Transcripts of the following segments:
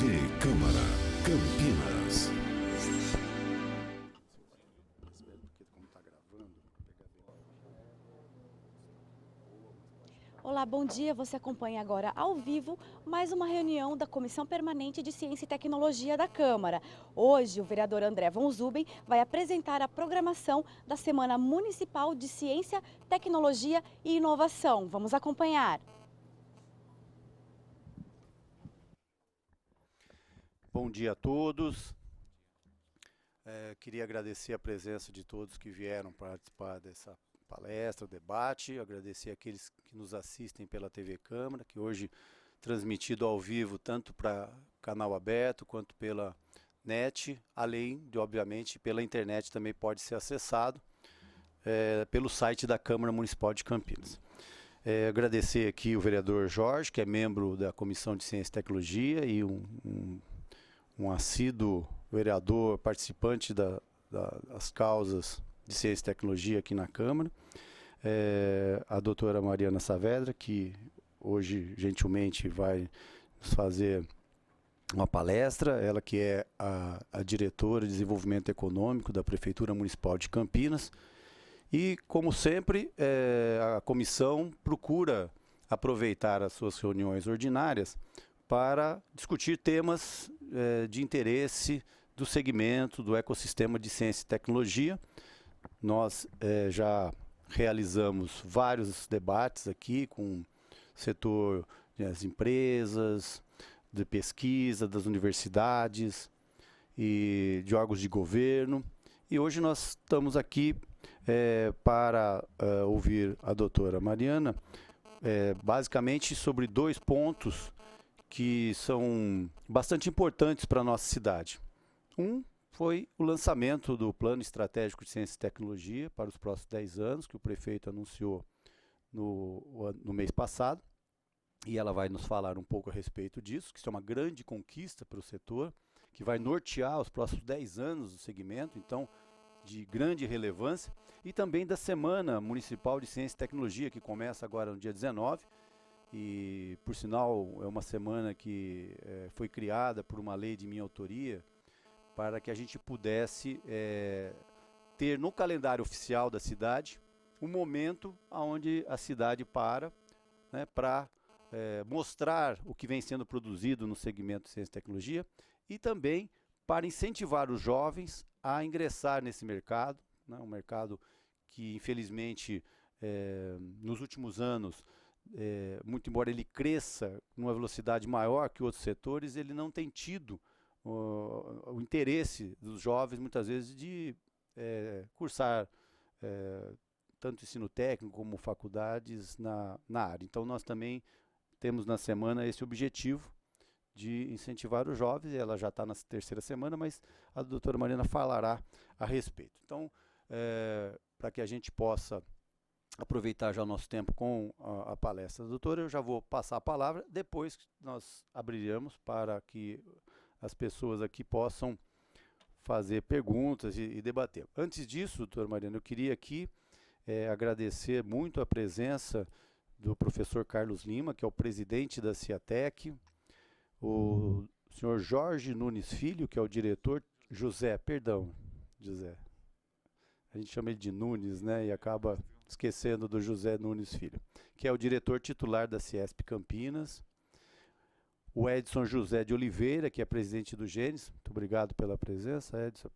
TVC Câmara, Campinas. Olá, bom dia. Você acompanha agora ao vivo mais uma reunião da Comissão Permanente de Ciência e Tecnologia da Câmara. Hoje, o vereador André Von Zuben vai apresentar a programação da Semana Municipal de Ciência, Tecnologia e Inovação. Vamos acompanhar. Bom dia a todos. Queria agradecer a presença de todos que vieram participar dessa palestra, debate, agradecer aqueles que nos assistem pela TV Câmara, que hoje transmitido ao vivo tanto para canal aberto quanto pela net, além de, obviamente, pela internet também pode ser acessado pelo site da Câmara Municipal de Campinas. Agradecer aqui o vereador Jorge, que é membro da Comissão de Ciência e Tecnologia e um assíduo vereador participante das causas de Ciência e Tecnologia aqui na Câmara, a doutora Mariana Saavedra, que hoje gentilmente vai nos fazer uma palestra, ela que é a diretora de Desenvolvimento Econômico da Prefeitura Municipal de Campinas, e como sempre a comissão procura aproveitar as suas reuniões ordinárias para discutir temas de interesse do segmento, do ecossistema de ciência e tecnologia. Nós já realizamos vários debates aqui com o setor das empresas, de pesquisa, das universidades e de órgãos de governo. E hoje nós estamos aqui para ouvir a doutora Mariana, basicamente sobre dois pontos que são bastante importantes para a nossa cidade. Um foi o lançamento do Plano Estratégico de Ciência e Tecnologia para os próximos 10 anos, que o prefeito anunciou no mês passado, e ela vai nos falar um pouco a respeito disso, que isso é uma grande conquista para o setor, que vai nortear os próximos 10 anos do segmento, então, de grande relevância, e também da Semana Municipal de Ciência e Tecnologia, que começa agora no dia 19, e, por sinal, é uma semana que foi criada por uma lei de minha autoria, para que a gente pudesse ter no calendário oficial da cidade um momento onde a cidade para mostrar o que vem sendo produzido no segmento de ciência e tecnologia e também para incentivar os jovens a ingressar nesse mercado, né, um mercado que infelizmente nos últimos anos, muito embora ele cresça numa velocidade maior que outros setores, ele não tem tido o interesse dos jovens, muitas vezes, de cursar tanto ensino técnico como faculdades na área. Então, nós também temos na semana esse objetivo de incentivar os jovens, ela já está na terceira semana, mas a doutora Mariana falará a respeito. Então, para que a gente possa aproveitar já o nosso tempo com a palestra da doutora, eu já vou passar a palavra, depois nós abriremos para que as pessoas aqui possam fazer perguntas e debater. Antes disso, doutora Mariana, eu queria aqui agradecer muito a presença do professor Carlos Lima, que é o presidente da Ciatec, o senhor Jorge Nunes Filho, que é o diretor, José, a gente chama ele de Nunes, né, e acaba esquecendo do José Nunes Filho, que é o diretor titular da Ciesp Campinas, o Edson José de Oliveira, que é presidente do Gênesis. Muito obrigado pela presença, Edson.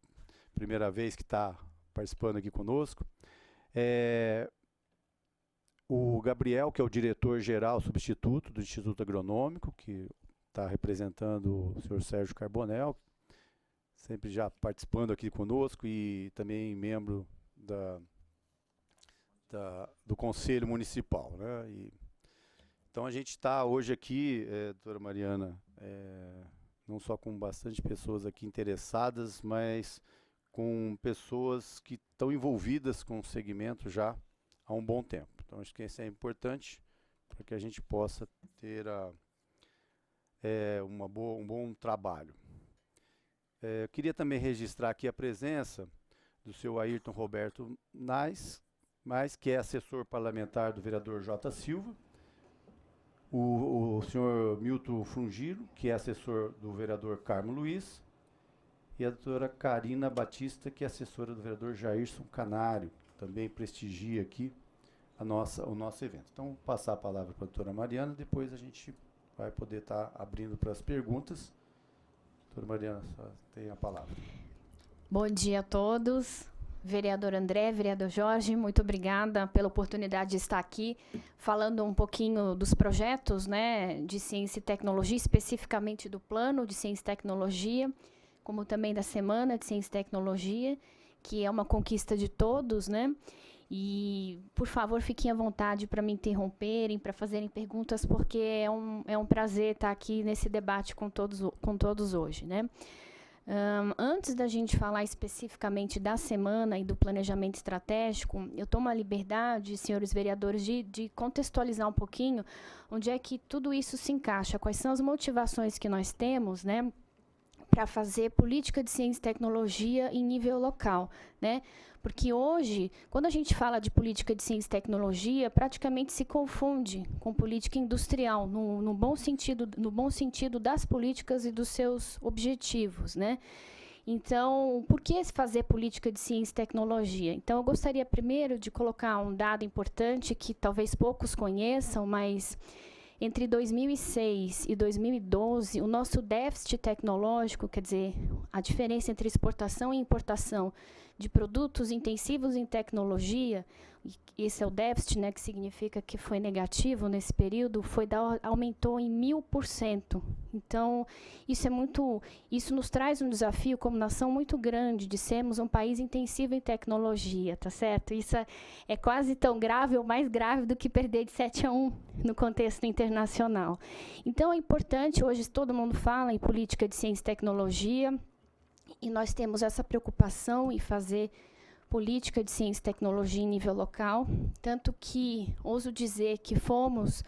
Primeira vez que está participando aqui conosco. O Gabriel, que é o diretor-geral substituto do Instituto Agronômico, que está representando o senhor Sérgio Carbonel, sempre já participando aqui conosco e também membro do Conselho Municipal, né? Então a gente está hoje aqui, doutora Mariana, não só com bastante pessoas aqui interessadas, mas com pessoas que estão envolvidas com o segmento já há um bom tempo. Então acho que isso é importante para que a gente possa ter um bom trabalho. Eu queria também registrar aqui a presença do seu Ayrton Roberto Nais, que é assessor parlamentar do vereador J. Silva, o senhor Milton Frungilo, que é assessor do vereador Carmo Luiz, e a doutora Karina Batista, que é assessora do vereador Jairson Canário, também prestigia aqui o nosso evento. Então, vou passar a palavra para a doutora Mariana, depois a gente vai poder estar abrindo para as perguntas. Doutora Mariana, só tem a palavra. Bom dia a todos. Vereador André, vereador Jorge, muito obrigada pela oportunidade de estar aqui falando um pouquinho dos projetos, né, de ciência e tecnologia, especificamente do plano de ciência e tecnologia, como também da Semana de Ciência e Tecnologia, que é uma conquista de todos, né? E, por favor, fiquem à vontade para me interromperem, para fazerem perguntas, porque é um prazer estar aqui nesse debate com todos hoje, né? Antes da gente falar especificamente da semana e do planejamento estratégico, eu tomo a liberdade, senhores vereadores, de contextualizar um pouquinho onde é que tudo isso se encaixa, quais são as motivações que nós temos, né, para fazer política de ciência e tecnologia em nível local, né? Porque hoje, quando a gente fala de política de ciência e tecnologia, praticamente se confunde com política industrial, no bom sentido das políticas e dos seus objetivos, né? Então, por que fazer política de ciência e tecnologia? Então, eu gostaria primeiro de colocar um dado importante que talvez poucos conheçam, mas entre 2006 e 2012, o nosso déficit tecnológico, quer dizer, a diferença entre exportação e importação de produtos intensivos em tecnologia, esse é o déficit, né, que significa que foi negativo nesse período, aumentou em 1000%. Então, isso nos traz um desafio como nação muito grande de sermos um país intensivo em tecnologia, tá certo? Isso é quase tão grave ou mais grave do que perder de 7-1 no contexto internacional. Então, é importante, hoje todo mundo fala em política de ciência e tecnologia, e nós temos essa preocupação em fazer política de ciência e tecnologia em nível local, tanto que ouso dizer que fomos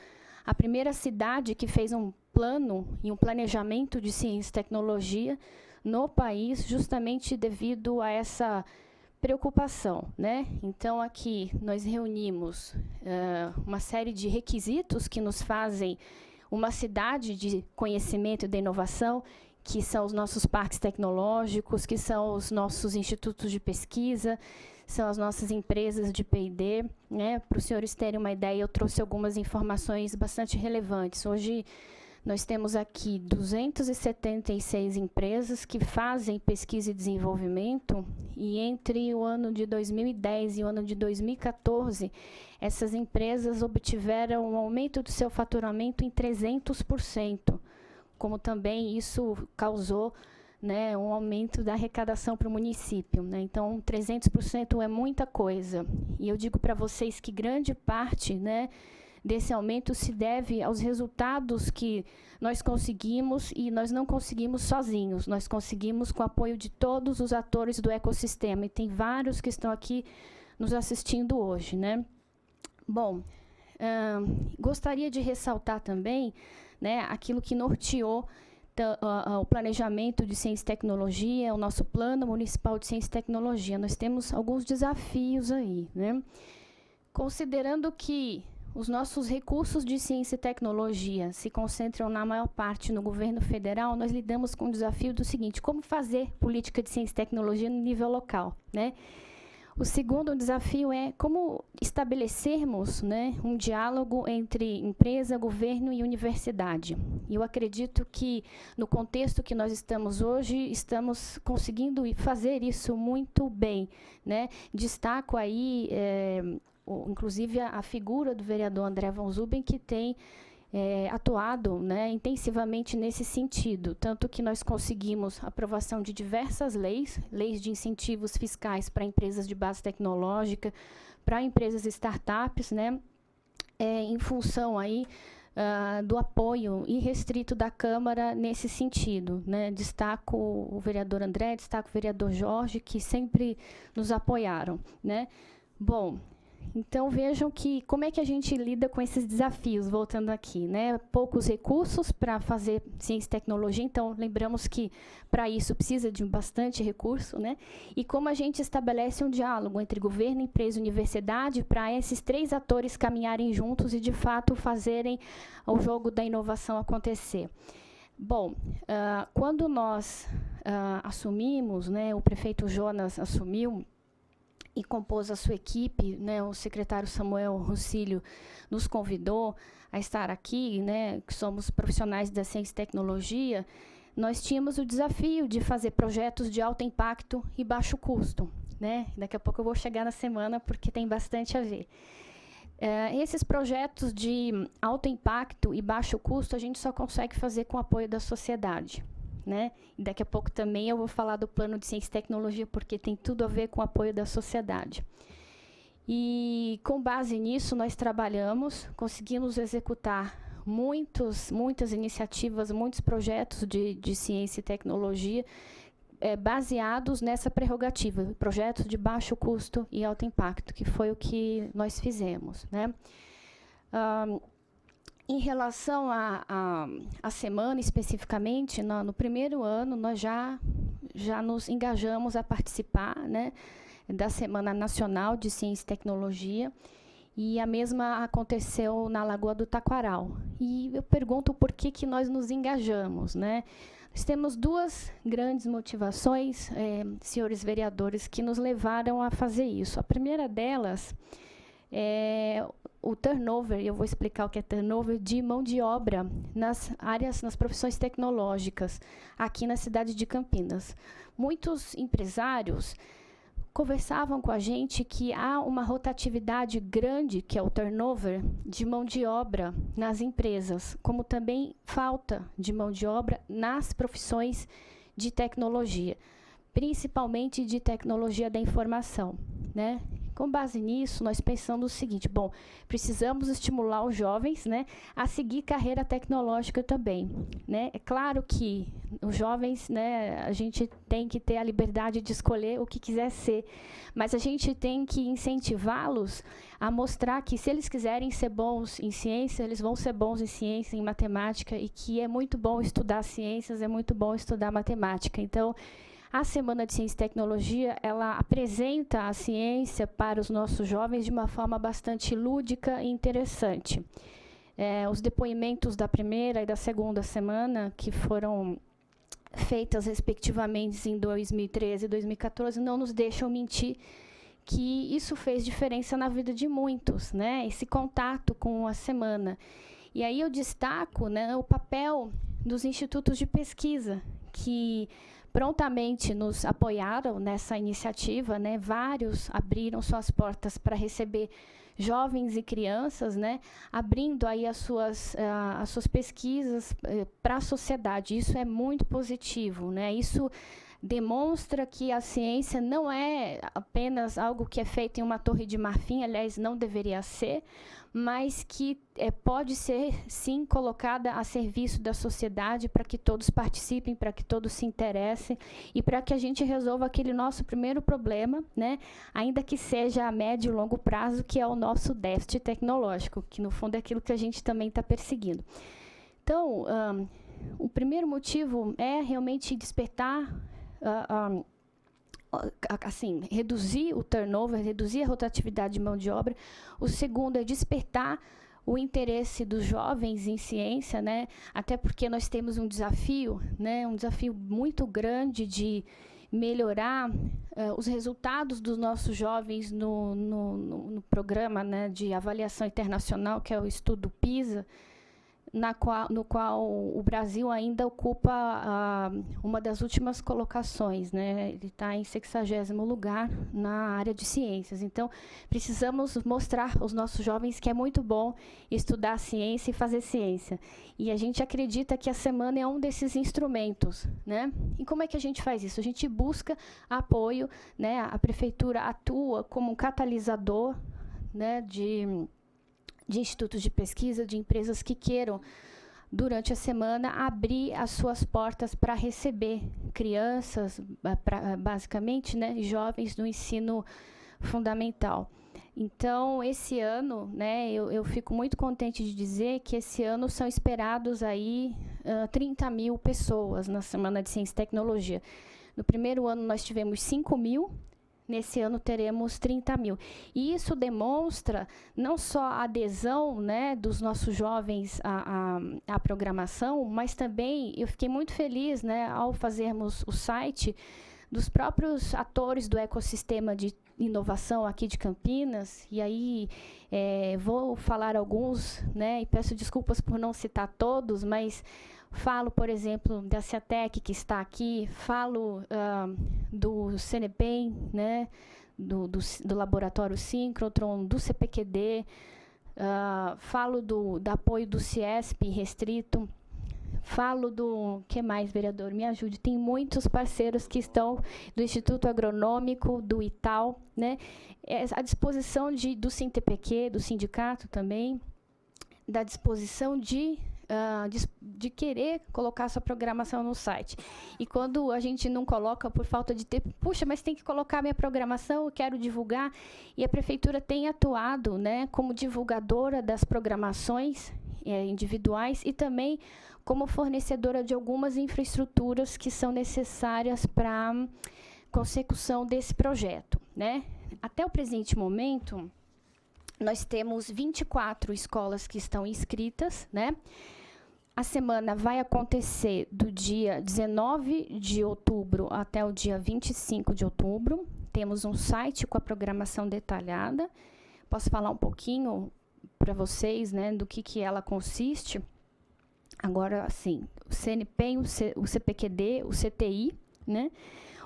a primeira cidade que fez um plano e um planejamento de ciência e tecnologia no país, justamente devido a essa preocupação, né? Então, aqui nós reunimos uma série de requisitos que nos fazem uma cidade de conhecimento e de inovação, que são os nossos parques tecnológicos, que são os nossos institutos de pesquisa, são as nossas empresas de P&D, né? Para os senhores terem uma ideia, eu trouxe algumas informações bastante relevantes. Hoje, nós temos aqui 276 empresas que fazem pesquisa e desenvolvimento, e entre o ano de 2010 e o ano de 2014, essas empresas obtiveram um aumento do seu faturamento em 300%. Como também isso causou, né, um aumento da arrecadação para o município, né? Então, 300% é muita coisa. E eu digo para vocês que grande parte, né, desse aumento se deve aos resultados que nós conseguimos, e nós não conseguimos sozinhos, nós conseguimos com o apoio de todos os atores do ecossistema, e tem vários que estão aqui nos assistindo hoje, né? Bom, gostaria de ressaltar também, né, aquilo que norteou o planejamento de ciência e tecnologia, o nosso plano municipal de ciência e tecnologia. Nós temos alguns desafios aí, né? Considerando que os nossos recursos de ciência e tecnologia se concentram na maior parte no governo federal, nós lidamos com o desafio do seguinte: como fazer política de ciência e tecnologia no nível local, né? O segundo desafio é como estabelecermos, né, um diálogo entre empresa, governo e universidade. E eu acredito que, no contexto que nós estamos hoje, estamos conseguindo fazer isso muito bem, né? Destaco aí, inclusive, a figura do vereador André Von Zuben, que tem atuado, né, intensivamente nesse sentido, tanto que nós conseguimos aprovação de diversas leis de incentivos fiscais para empresas de base tecnológica, para empresas startups, né, em função aí do apoio irrestrito da Câmara nesse sentido, né. Destaco o vereador André, destaco o vereador Jorge, que sempre nos apoiaram, né. Bom, Então, vejam que como é que a gente lida com esses desafios, voltando aqui, né? Poucos recursos para fazer ciência e tecnologia, então, lembramos que, para isso, precisa de bastante recurso, né? E como a gente estabelece um diálogo entre governo, empresa e universidade para esses 3 atores caminharem juntos e, de fato, fazerem o jogo da inovação acontecer. Bom, quando nós assumimos, né, o prefeito Jonas assumiu, e compôs a sua equipe, né, o secretário Samuel Rucílio nos convidou a estar aqui, né, que somos profissionais da ciência e tecnologia, nós tínhamos o desafio de fazer projetos de alto impacto e baixo custo, né? Daqui a pouco eu vou chegar na semana, porque tem bastante a ver. Esses projetos de alto impacto e baixo custo, a gente só consegue fazer com o apoio da sociedade, né? E daqui a pouco também eu vou falar do plano de ciência e tecnologia, porque tem tudo a ver com o apoio da sociedade. E, com base nisso, nós trabalhamos, conseguimos executar muitas iniciativas, muitos projetos de ciência e tecnologia, baseados nessa prerrogativa, projetos de baixo custo e alto impacto, que foi o que nós fizemos, né? Em relação à semana, especificamente, no primeiro ano, nós já nos engajamos a participar, né, da Semana Nacional de Ciência e Tecnologia, e a mesma aconteceu na Lagoa do Taquaral. E eu pergunto por que nós nos engajamos, né? Nós temos 2 grandes motivações, senhores vereadores, que nos levaram a fazer isso. A primeira delas é o turnover, eu vou explicar o que é turnover, de mão de obra nas profissões tecnológicas, aqui na cidade de Campinas. Muitos empresários conversavam com a gente que há uma rotatividade grande, que é o turnover, de mão de obra nas empresas, como também falta de mão de obra nas profissões de tecnologia, principalmente de tecnologia da informação, né? Com base nisso, nós pensamos o seguinte: bom, precisamos estimular os jovens, né, a seguir carreira tecnológica também, né? É claro que os jovens, né, a gente tem que ter a liberdade de escolher o que quiser ser, mas a gente tem que incentivá-los a mostrar que, se eles quiserem ser bons em ciência, eles vão ser bons em ciência, em matemática, e que é muito bom estudar ciências, é muito bom estudar matemática. Então, a Semana de Ciência e Tecnologia, ela apresenta a ciência para os nossos jovens de uma forma bastante lúdica e interessante. Os depoimentos da primeira e da segunda semana, que foram feitas respectivamente em 2013 e 2014, não nos deixam mentir que isso fez diferença na vida de muitos, né? Esse contato com a semana. E aí eu destaco, né, o papel dos institutos de pesquisa, que prontamente nos apoiaram nessa iniciativa, né? Vários abriram suas portas para receber jovens e crianças, né? Abrindo aí as suas pesquisas para a sociedade. Isso é muito positivo, né? Isso demonstra que a ciência não é apenas algo que é feito em uma torre de marfim, aliás, não deveria ser, mas que pode ser, sim, colocada a serviço da sociedade, para que todos participem, para que todos se interessem e para que a gente resolva aquele nosso primeiro problema, né? Ainda que seja a médio e longo prazo, que é o nosso déficit tecnológico, que no fundo é aquilo que a gente também está perseguindo. Então, o primeiro motivo é realmente despertar, assim, reduzir o turnover, reduzir a rotatividade de mão de obra. O segundo é despertar o interesse dos jovens em ciência, né? Até porque nós temos um desafio, né? Um desafio muito grande de melhorar os resultados dos nossos jovens no programa, né, de avaliação internacional, que é o estudo PISA, no qual o Brasil ainda ocupa uma das últimas colocações, né? Ele está em 60º lugar na área de ciências. Então, precisamos mostrar aos nossos jovens que é muito bom estudar ciência e fazer ciência. E a gente acredita que a semana é um desses instrumentos, né? E como é que a gente faz isso? A gente busca apoio, né? A prefeitura atua como um catalisador, né, de institutos de pesquisa, de empresas que queiram, durante a semana, abrir as suas portas para receber crianças, basicamente, né, jovens do ensino fundamental. Então, esse ano, né, eu fico muito contente de dizer que esse ano são esperados aí 30 mil pessoas na Semana de Ciência e Tecnologia. No primeiro ano nós tivemos 5 mil, nesse ano teremos 30 mil. E isso demonstra não só a adesão, né, dos nossos jovens à programação, mas também eu fiquei muito feliz, né, ao fazermos o site, dos próprios atores do ecossistema de inovação aqui de Campinas, e aí vou falar alguns, né, e peço desculpas por não citar todos, mas falo, por exemplo, da Ciatec, que está aqui, falo do CNPEM, né, do Laboratório Synchrotron, do CPQD, falo do apoio do CIESP restrito, falo do... que mais, vereador? Me ajude. Tem muitos parceiros que estão do Instituto Agronômico, do ITAL, né? À disposição do SINTPQ, do sindicato também, da disposição de querer colocar essa programação no site. E quando a gente não coloca por falta de tempo, puxa, mas tem que colocar minha programação, eu quero divulgar. E a prefeitura tem atuado, né, como divulgadora das programações individuais e também como fornecedora de algumas infraestruturas que são necessárias para a consecução desse projeto, né? Até o presente momento, nós temos 24 escolas que estão inscritas, né? A semana vai acontecer do dia 19 de outubro até o dia 25 de outubro. Temos um site com a programação detalhada. Posso falar um pouquinho para vocês, né, do que ela consiste? Agora, assim, o CNPEM, o CPQD, o CTI, né?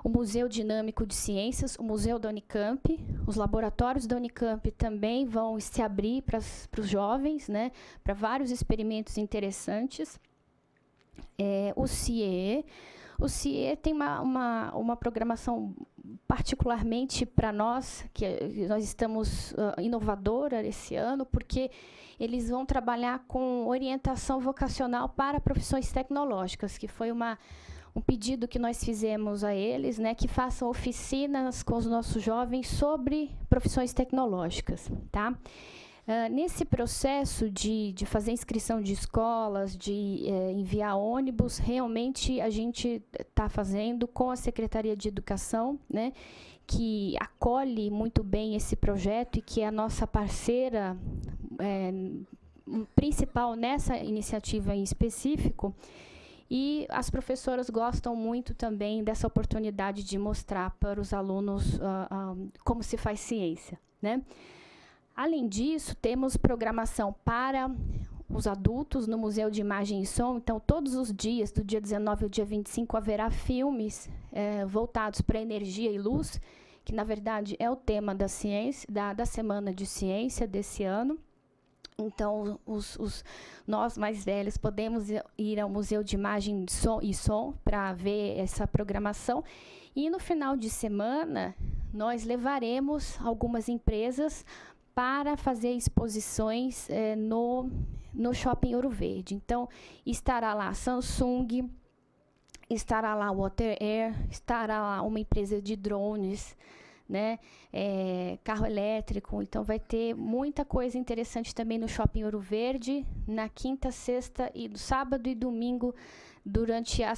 O Museu Dinâmico de Ciências, o Museu da Unicamp, os laboratórios da Unicamp também vão se abrir para os jovens, né, para vários experimentos interessantes. O CIE tem uma programação particularmente para nós, que nós estamos inovadora esse ano, porque eles vão trabalhar com orientação vocacional para profissões tecnológicas, que foi um pedido que nós fizemos a eles, né, que façam oficinas com os nossos jovens sobre profissões tecnológicas, tá? Nesse processo de fazer inscrição de escolas, de enviar ônibus, realmente a gente está fazendo com a Secretaria de Educação, né, que acolhe muito bem esse projeto e que é a nossa parceira principal nessa iniciativa em específico. E as professoras gostam muito também dessa oportunidade de mostrar para os alunos como se faz ciência, né? Além disso, temos programação para os adultos no Museu de Imagem e Som. Então, todos os dias, do dia 19 ao dia 25, haverá filmes voltados para energia e luz, que, na verdade, é o tema da ciência, da Semana de Ciência desse ano. Então, nós mais velhos podemos ir ao Museu de Imagem e Som para ver essa programação. E, no final de semana, nós levaremos algumas empresas para fazer exposições no Shopping Ouro Verde. Então, estará lá Samsung, estará lá Water Air, estará lá uma empresa de drones, né, carro elétrico. Então, vai ter muita coisa interessante também no Shopping Ouro Verde, na quinta, sexta, e sábado e domingo, durante a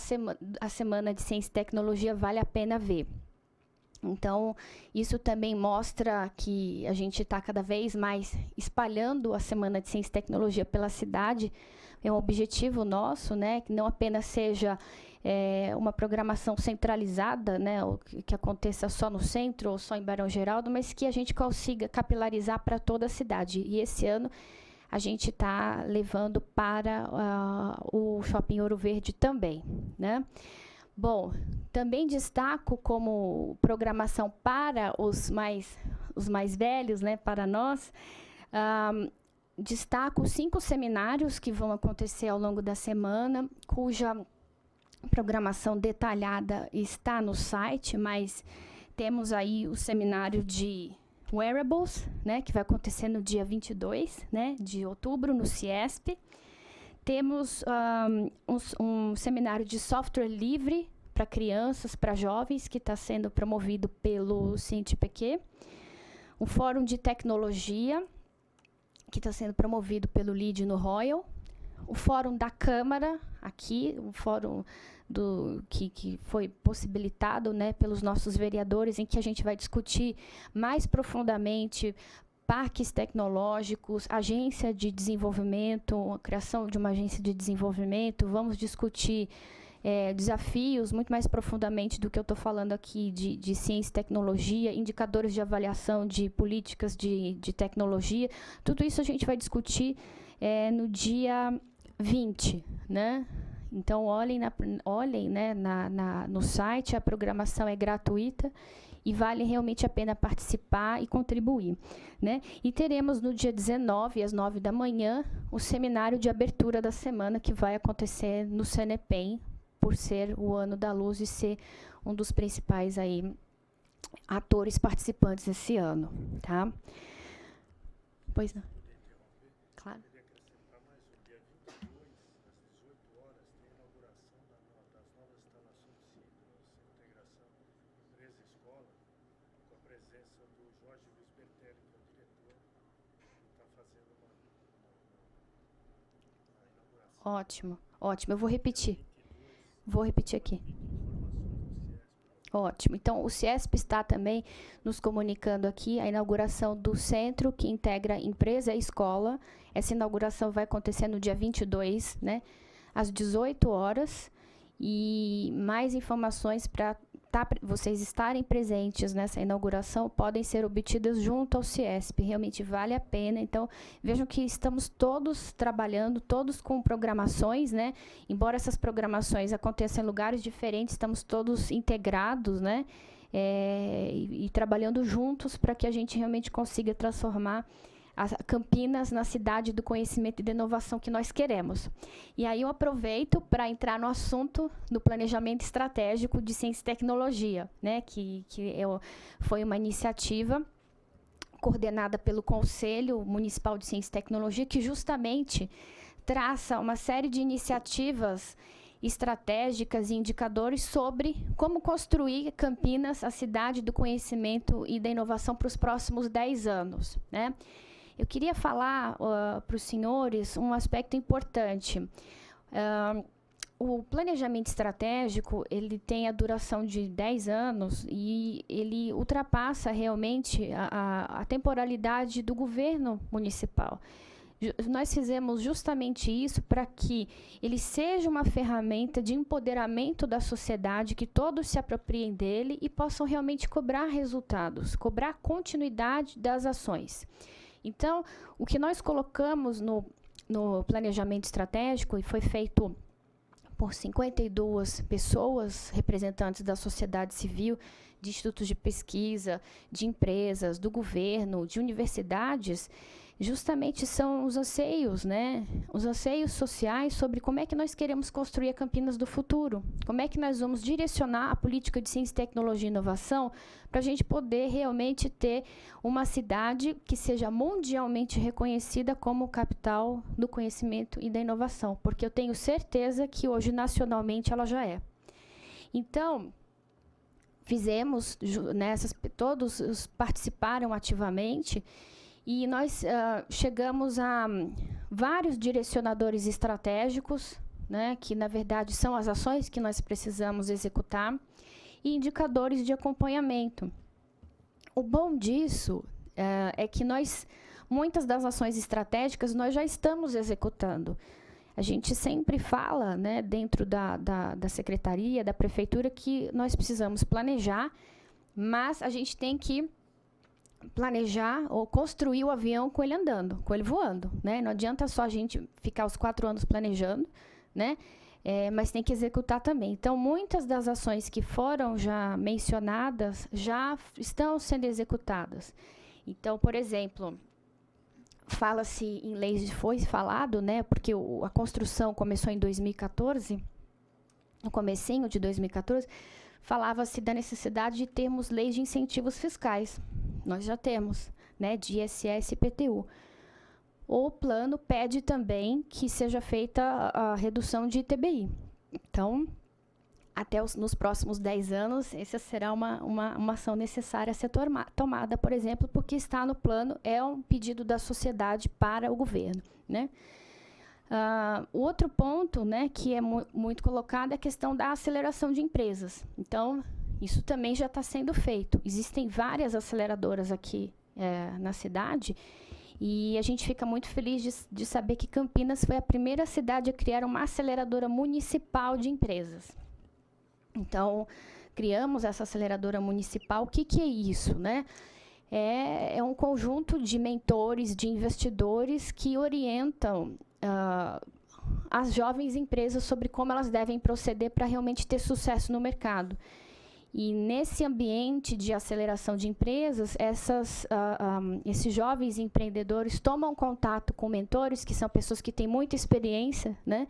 Semana de Ciência e Tecnologia, vale a pena ver. Então, isso também mostra que a gente está cada vez mais espalhando a Semana de Ciência e Tecnologia pela cidade. É um objetivo nosso, né, que não apenas seja uma programação centralizada, né, que aconteça só no centro ou só em Barão Geraldo, mas que a gente consiga capilarizar para toda a cidade. E esse ano a gente está levando para o Shopping Ouro Verde também, né? Bom, também destaco como programação para os mais velhos, né, para nós, destaco 5 seminários que vão acontecer ao longo da semana, cuja programação detalhada está no site, mas temos aí o seminário de Wearables, né, que vai acontecer no dia 22, né, de outubro, no CIESP. Temos um seminário de software livre para crianças, para jovens, que está sendo promovido pelo SINTPQ. um fórum de tecnologia, que está sendo promovido pelo LEAD no Royal, o fórum da Câmara, aqui, um fórum que foi possibilitado, né, pelos nossos vereadores, em que a gente vai discutir mais profundamente parques tecnológicos, agência de desenvolvimento, a criação de uma agência de desenvolvimento. Vamos discutir desafios muito mais profundamente do que eu estou falando aqui de ciência e tecnologia, indicadores de avaliação de políticas de tecnologia. Tudo isso a gente vai discutir no dia 20, né? Então, olhem, né, no site, a programação é gratuita e vale realmente a pena participar e contribuir, né? E teremos no dia 19, às 9 da manhã, o seminário de abertura da semana, que vai acontecer no CNEPEM, por ser o Ano da Luz e ser um dos principais aí, atores participantes esse ano, tá? Pois não. Claro. Ótimo, ótimo. Eu vou repetir. Vou repetir aqui. Ótimo. Então, o CIESP está também nos comunicando aqui a inauguração do centro que integra empresa e escola. Essa inauguração vai acontecer no dia 22, né, às 18 horas. E mais informações para vocês estarem presentes nessa inauguração podem ser obtidas junto ao CIESP. Realmente vale a pena. Então, vejam que estamos todos trabalhando, todos com programações, né? Embora essas programações aconteçam em lugares diferentes, estamos todos integrados, né? E trabalhando juntos para que a gente realmente consiga transformar Campinas na cidade do conhecimento e da inovação que nós queremos. E aí eu aproveito para entrar no assunto do planejamento estratégico de ciência e tecnologia, né, que foi uma iniciativa coordenada pelo Conselho Municipal de Ciência e Tecnologia, que justamente traça uma série de iniciativas estratégicas e indicadores sobre como construir Campinas, a cidade do conhecimento e da inovação para os próximos 10 anos, né? Eu queria falar para os senhores um aspecto importante. O planejamento estratégico, ele tem a duração de 10 anos e ele ultrapassa realmente a temporalidade do governo municipal. Nós fizemos justamente isso para que ele seja uma ferramenta de empoderamento da sociedade, que todos se apropriem dele e possam realmente cobrar resultados, cobrar continuidade das ações. Então, o que nós colocamos no planejamento estratégico, e foi feito por 52 pessoas, representantes da sociedade civil, de institutos de pesquisa, de empresas, do governo, de universidades, justamente são os anseios, né? Os anseios sociais sobre como é que nós queremos construir a Campinas do futuro, como é que nós vamos direcionar a política de ciência, tecnologia e inovação para a gente poder realmente ter uma cidade que seja mundialmente reconhecida como capital do conhecimento e da inovação, porque eu tenho certeza que hoje nacionalmente ela já é. Então, fizemos, né, todos participaram ativamente. E nós chegamos a vários direcionadores estratégicos, né, que, na verdade, são as ações que nós precisamos executar, e indicadores de acompanhamento. O bom disso é que muitas das ações estratégicas nós já estamos executando. A gente sempre fala, né, dentro da secretaria, da prefeitura, que nós precisamos planejar, mas a gente tem que planejar ou construir o avião com ele andando, com ele voando, né? Não adianta só a gente ficar os 4 anos planejando, né? Mas tem que executar também. Então, muitas das ações que foram já mencionadas já estão sendo executadas. Então, por exemplo, fala-se em leis, foi falado, né? Porque a construção começou em 2014, no comecinho de 2014, falava-se da necessidade de termos leis de incentivos fiscais. Nós já temos, né, de ISS e IPTU. O plano pede também que seja feita a redução de ITBI. Então, nos próximos 10 anos, essa será uma ação necessária a ser tomada, por exemplo, porque está no plano, é um pedido da sociedade para o governo, né? O outro ponto, né, que é muito colocado é a questão da aceleração de empresas. Então, isso também já está sendo feito. Existem várias aceleradoras aqui na cidade, e a gente fica muito feliz de saber que Campinas foi a primeira cidade a criar uma aceleradora municipal de empresas. Então, criamos essa aceleradora municipal. O que é isso, né? É um conjunto de mentores, de investidores que orientam as jovens empresas sobre como elas devem proceder para realmente ter sucesso no mercado. E nesse ambiente de aceleração de empresas, esses jovens empreendedores tomam contato com mentores, que são pessoas que têm muita experiência, né?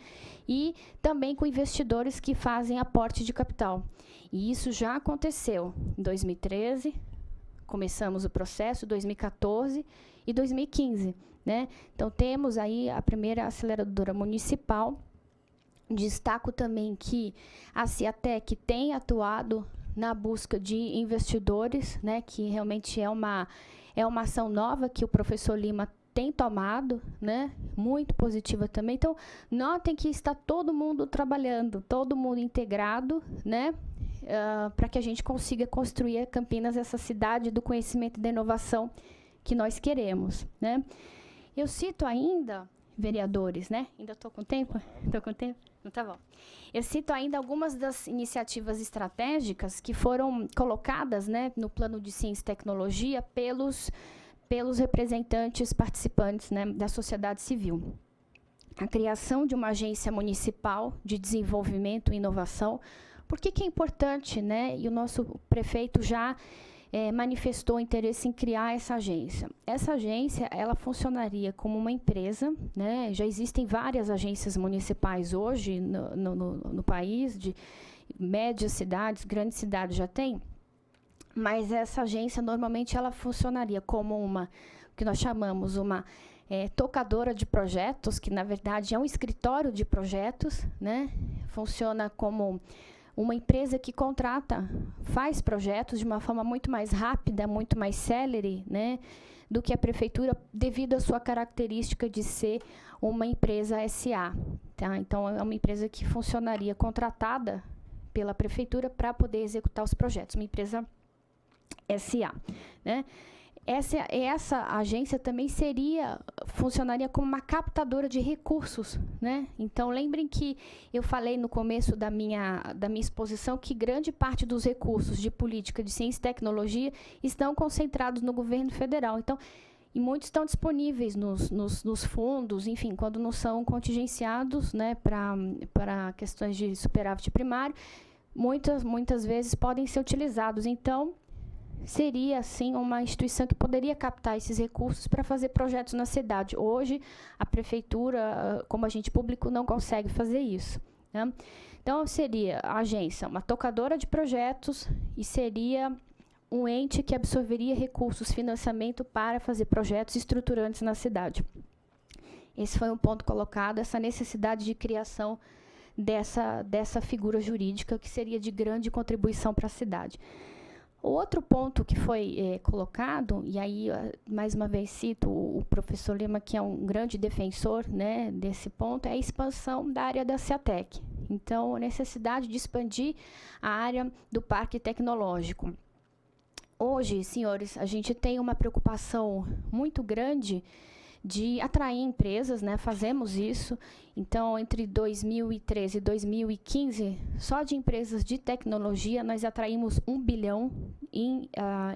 E também com investidores que fazem aporte de capital. E isso já aconteceu em 2013, começamos o processo, 2014 e 2015. Né? Então, temos aí a primeira aceleradora municipal. Destaco também que a Ciatec tem atuado na busca de investidores, né, que realmente é uma ação nova que o professor Lima tem tomado, né, muito positiva também. Então, notem que está todo mundo trabalhando, todo mundo integrado, né, para que a gente consiga construir Campinas, essa cidade do conhecimento e da inovação que nós queremos, né. Eu cito ainda, vereadores, né? Ainda estou com tempo? Estou com tempo? Não, tá bom. Eu cito ainda algumas das iniciativas estratégicas que foram colocadas, né, no plano de ciência e tecnologia pelos representantes participantes, né, da sociedade civil. A criação de uma agência municipal de desenvolvimento e inovação. Por que é importante, né? E o nosso prefeito já manifestou interesse em criar essa agência. Essa agência, ela funcionaria como uma empresa, né? Já existem várias agências municipais hoje no país, de médias cidades, grandes cidades já tem, mas essa agência, normalmente, ela funcionaria como o que nós chamamos uma tocadora de projetos, que, na verdade, é um escritório de projetos, né? Funciona como uma empresa que faz projetos de uma forma muito mais rápida, muito mais célere, né, do que a prefeitura, devido à sua característica de ser uma empresa SA. Tá? Então, é uma empresa que funcionaria contratada pela prefeitura para poder executar os projetos, uma empresa SA. Né? Essa agência também funcionaria como uma captadora de recursos, né? Então, lembrem que eu falei no começo da minha exposição que grande parte dos recursos de política de ciência e tecnologia estão concentrados no governo federal. Então, e muitos estão disponíveis nos fundos, enfim, quando não são contingenciados, né, para questões de superávit primário, muitas vezes podem ser utilizados. Então, seria, assim, uma instituição que poderia captar esses recursos para fazer projetos na cidade. Hoje, a prefeitura, como agente público, não consegue fazer isso. Né? Então, seria a agência uma tocadora de projetos e seria um ente que absorveria recursos, financiamento para fazer projetos estruturantes na cidade. Esse foi um ponto colocado, essa necessidade de criação dessa figura jurídica que seria de grande contribuição para a cidade. O outro ponto que foi colocado, e aí, mais uma vez, cito o professor Lima, que é um grande defensor, né, desse ponto, é a expansão da área da Ciatec. Então, a necessidade de expandir a área do parque tecnológico. Hoje, senhores, a gente tem uma preocupação muito grande de atrair empresas, né? Fazemos isso. Então, entre 2013 e 2015, só de empresas de tecnologia, nós atraímos 1 bilhão em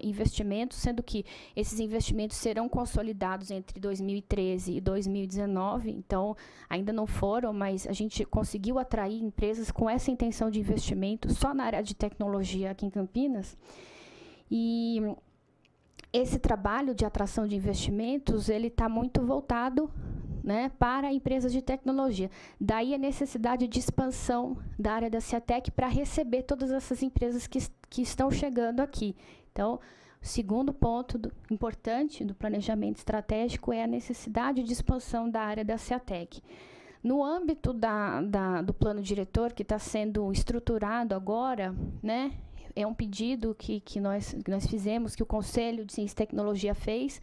investimentos, sendo que esses investimentos serão consolidados entre 2013 e 2019. Então, ainda não foram, mas a gente conseguiu atrair empresas com essa intenção de investimento só na área de tecnologia aqui em Campinas. E esse trabalho de atração de investimentos, ele está muito voltado, né, para empresas de tecnologia. Daí a necessidade de expansão da área da Ciatec para receber todas essas empresas que estão chegando aqui. Então, o segundo ponto importante do planejamento estratégico é a necessidade de expansão da área da Ciatec. No âmbito do plano diretor, que está sendo estruturado agora, né, é um pedido que nós fizemos, que o Conselho de Ciência e Tecnologia fez,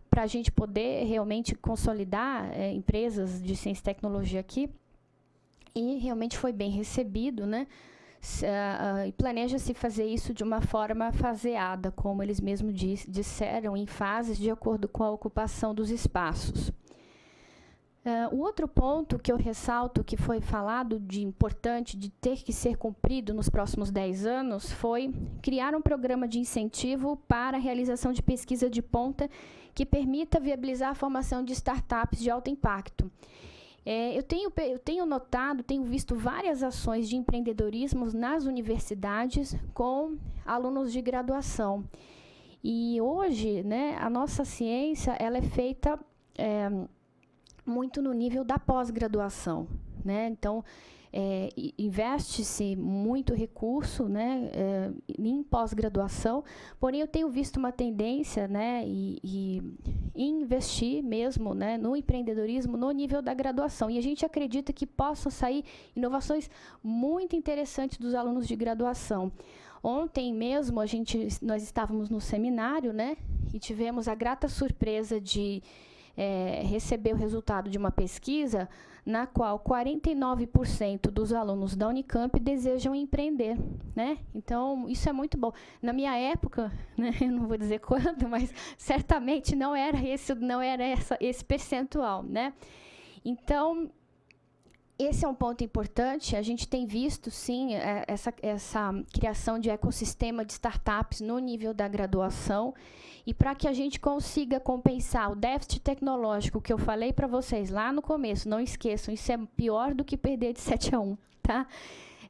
para a gente poder realmente consolidar empresas de ciência e tecnologia aqui, e realmente foi bem recebido, né? E planeja-se fazer isso de uma forma faseada, como eles mesmos disseram, em fases de acordo com a ocupação dos espaços. O outro ponto que eu ressalto, que foi falado de importante, de ter que ser cumprido nos próximos 10 anos, foi criar um programa de incentivo para a realização de pesquisa de ponta que permita viabilizar a formação de startups de alto impacto. Eu tenho notado, tenho visto várias ações de empreendedorismo nas universidades com alunos de graduação. E hoje, né, a nossa ciência ela é feita muito no nível da pós-graduação, né? Então, investe-se muito recurso, né, em pós-graduação, porém eu tenho visto uma tendência, né, e investir mesmo, né, no empreendedorismo no nível da graduação. E a gente acredita que possam sair inovações muito interessantes dos alunos de graduação. Ontem mesmo nós estávamos no seminário, né, e tivemos a grata surpresa de receber o resultado de uma pesquisa na qual 49% dos alunos da Unicamp desejam empreender, né? Então, isso é muito bom. Na minha época, né, eu não vou dizer quando, mas certamente não era esse percentual, né? Então, esse é um ponto importante. A gente tem visto, sim, essa criação de ecossistema de startups no nível da graduação. E para que a gente consiga compensar o déficit tecnológico que eu falei para vocês lá no começo, não esqueçam, isso é pior do que perder de 7-1, tá?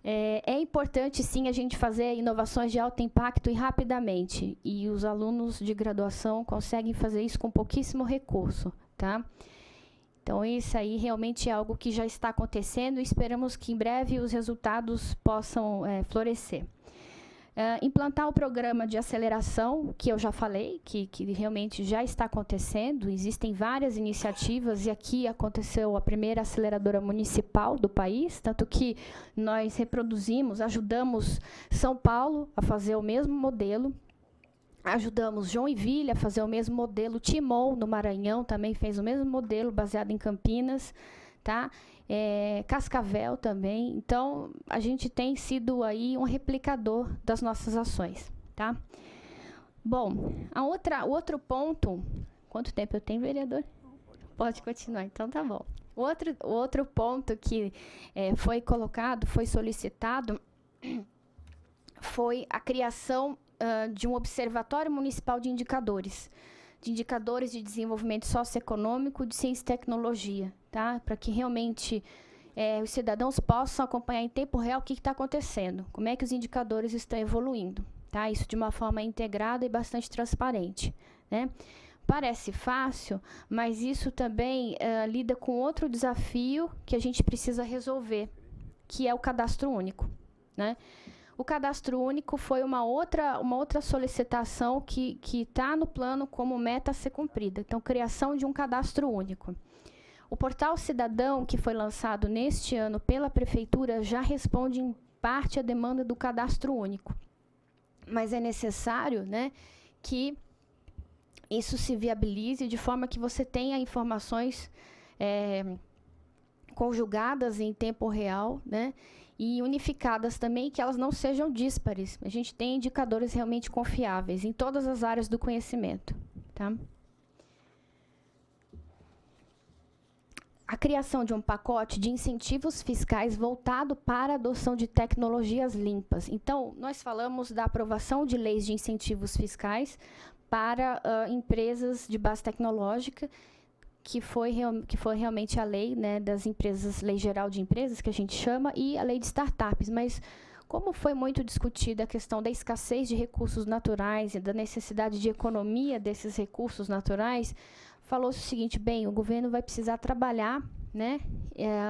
É importante, sim, a gente fazer inovações de alto impacto e rapidamente. E os alunos de graduação conseguem fazer isso com pouquíssimo recurso, tá? Então, isso aí realmente é algo que já está acontecendo e esperamos que em breve os resultados possam florescer. Implantar o programa de aceleração, que eu já falei, que realmente já está acontecendo. Existem várias iniciativas e aqui aconteceu a primeira aceleradora municipal do país, tanto que nós ajudamos São Paulo a fazer o mesmo modelo, ajudamos Joinville a fazer o mesmo modelo, Timon, no Maranhão, também fez o mesmo modelo, baseado em Campinas, tá? Cascavel também. Então, a gente tem sido aí um replicador das nossas ações, tá? Bom, o outro ponto... Quanto tempo eu tenho, vereador? Pode continuar, então tá bom. O outro ponto que foi colocado, foi solicitado, foi a criação de um observatório municipal de indicadores de desenvolvimento socioeconômico, de ciência e tecnologia, tá? Para que realmente os cidadãos possam acompanhar em tempo real o que está acontecendo, como é que os indicadores estão evoluindo, tá? Isso de uma forma integrada e bastante transparente, né? Parece fácil, mas isso também lida com outro desafio que a gente precisa resolver, que é o cadastro único, né? O cadastro único foi uma outra solicitação que está no plano como meta a ser cumprida. Então, criação de um cadastro único. O Portal Cidadão, que foi lançado neste ano pela Prefeitura, já responde em parte à demanda do cadastro único. Mas é necessário, né, que isso se viabilize de forma que você tenha informações conjugadas em tempo real, né, e unificadas também, que elas não sejam díspares. A gente tem indicadores realmente confiáveis em todas as áreas do conhecimento, tá? A criação de um pacote de incentivos fiscais voltado para a adoção de tecnologias limpas. Então, nós falamos da aprovação de leis de incentivos fiscais para empresas de base tecnológica, que foi realmente a lei, né, das empresas, Lei Geral de Empresas, que a gente chama, e a lei de startups. Mas, como foi muito discutida a questão da escassez de recursos naturais e da necessidade de economia desses recursos naturais, falou-se o seguinte: bem, o governo vai precisar trabalhar, né,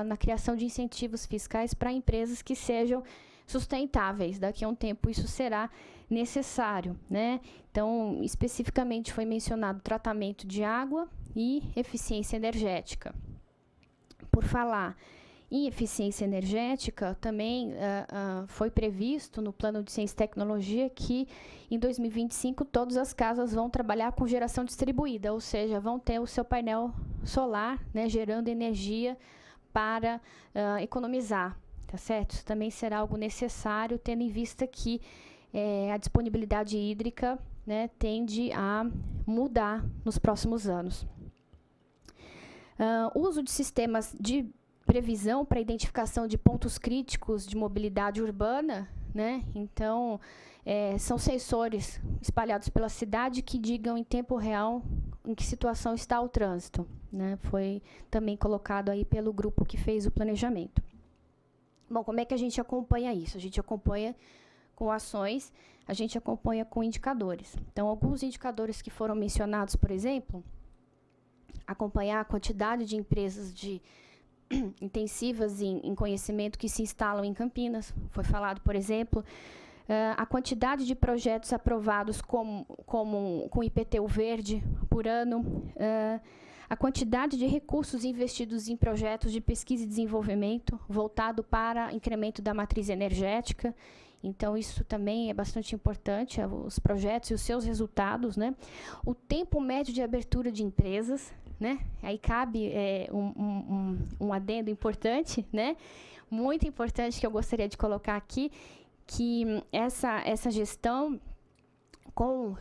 na criação de incentivos fiscais para empresas que sejam sustentáveis. Daqui a um tempo isso será necessário, né? Então, especificamente foi mencionado tratamento de água e eficiência energética. Por falar em eficiência energética, também foi previsto no Plano de Ciência e Tecnologia que, em 2025, todas as casas vão trabalhar com geração distribuída, ou seja, vão ter o seu painel solar, né, gerando energia para economizar, tá certo? Isso também será algo necessário, tendo em vista que a disponibilidade hídrica, né, tende a mudar nos próximos anos. Uso de sistemas de previsão para identificação de pontos críticos de mobilidade urbana, né? Então, são sensores espalhados pela cidade que digam em tempo real em que situação está o trânsito, né? Foi também colocado aí pelo grupo que fez o planejamento. Bom, como é que a gente acompanha isso? A gente acompanha com ações, a gente acompanha com indicadores. Então, alguns indicadores que foram mencionados, por exemplo, acompanhar a quantidade de empresas intensivas em conhecimento que se instalam em Campinas. Foi falado, por exemplo, a quantidade de projetos aprovados com IPTU verde por ano, a quantidade de recursos investidos em projetos de pesquisa e desenvolvimento voltado para incremento da matriz energética. Então, isso também é bastante importante, os projetos e os seus resultados, né? O tempo médio de abertura de empresas, né? Aí cabe um adendo importante, né? Muito importante que eu gostaria de colocar aqui, que essa gestão, com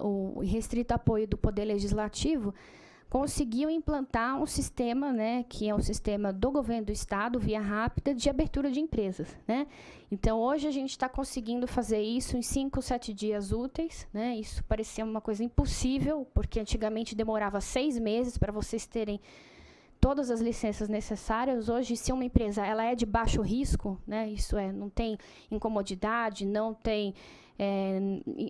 o restrito apoio do Poder Legislativo, conseguiu implantar um sistema, né, que é um sistema do governo do Estado, via rápida, de abertura de empresas, né? Então, hoje a gente está conseguindo fazer isso em 5, 7 dias úteis, né? Isso parecia uma coisa impossível, porque antigamente demorava 6 meses para vocês terem todas as licenças necessárias. Hoje, se uma empresa ela é de baixo risco, né, isso não tem incomodidade, não tem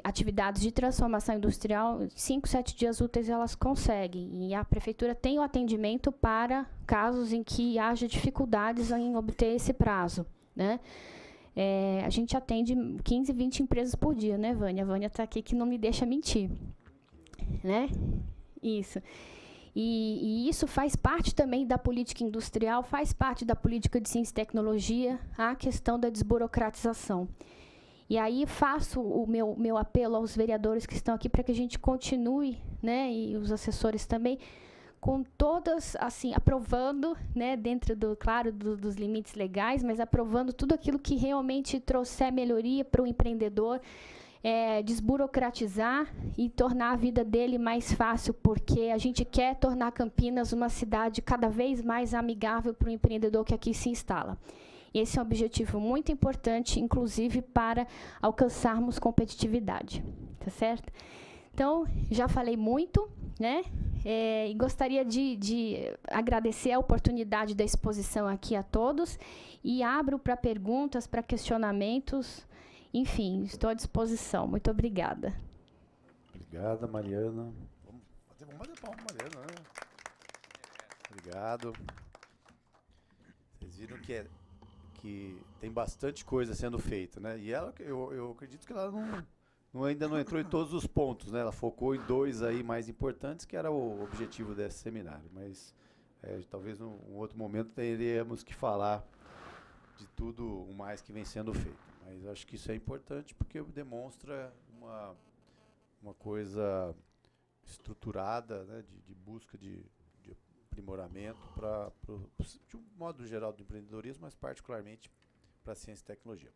atividades de transformação industrial, 5, 7 dias úteis elas conseguem. E a prefeitura tem o atendimento para casos em que haja dificuldades em obter esse prazo, né? A gente atende 15, 20 empresas por dia, né, Vânia? A Vânia está aqui que não me deixa mentir, né? Isso. E isso faz parte também da política industrial, faz parte da política de ciência e tecnologia, a questão da desburocratização. E aí faço o meu apelo aos vereadores que estão aqui para que a gente continue, né, e os assessores também, com todas, assim, aprovando, né, dentro dos limites legais, mas aprovando tudo aquilo que realmente trouxer melhoria para o empreendedor, desburocratizar e tornar a vida dele mais fácil, porque a gente quer tornar Campinas uma cidade cada vez mais amigável para o empreendedor que aqui se instala. Esse é um objetivo muito importante, inclusive para alcançarmos competitividade, tá certo? Então, já falei muito, né? E gostaria de agradecer a oportunidade da exposição aqui a todos e abro para perguntas, para questionamentos. Enfim, estou à disposição. Muito obrigada. Obrigada, Mariana. Vamos bater palma, Mariana, né? Obrigado. Vocês viram que tem bastante coisa sendo feita, né? E ela, eu acredito que ela ainda não entrou em todos os pontos, né? Ela focou em 2 aí mais importantes, que era o objetivo desse seminário. Mas talvez num outro momento teremos que falar de tudo o mais que vem sendo feito. Mas eu acho que isso é importante porque demonstra uma coisa estruturada, né, de busca de aprimoramento de um modo geral do empreendedorismo, mas particularmente para a ciência e tecnologia.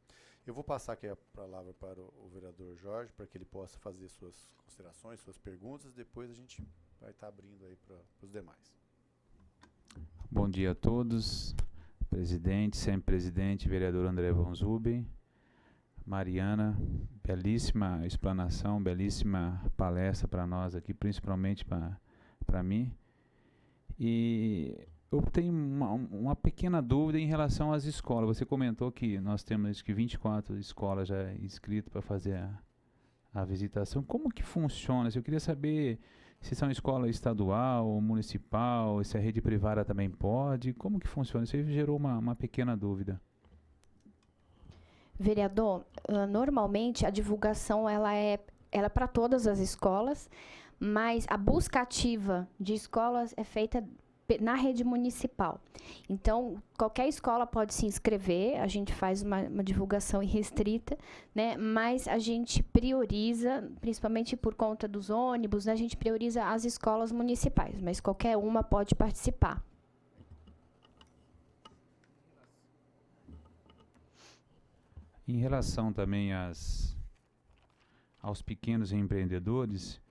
Eu vou passar aqui a palavra para o vereador Jorge, para que ele possa fazer suas considerações, suas perguntas, depois a gente vai estar abrindo aí para os demais. Bom dia a todos, presidente, sempre-presidente, vereador André Von Zuben, Mariana, belíssima explanação, belíssima palestra para nós aqui, principalmente para mim. E eu tenho uma pequena dúvida em relação às escolas. Você comentou que nós temos 24 escolas já inscritas para fazer a visitação. Como que funciona? Eu queria saber se são escola estadual, municipal, se a rede privada também pode. Como que funciona? Isso aí gerou uma pequena dúvida. Vereador, normalmente a divulgação ela é para todas as escolas, mas a busca ativa de escolas é feita na rede municipal. Então, qualquer escola pode se inscrever, a gente faz uma divulgação irrestrita, né, mas a gente prioriza, principalmente por conta dos ônibus, né, a gente prioriza as escolas municipais, mas qualquer uma pode participar. Em relação também aos pequenos empreendedores,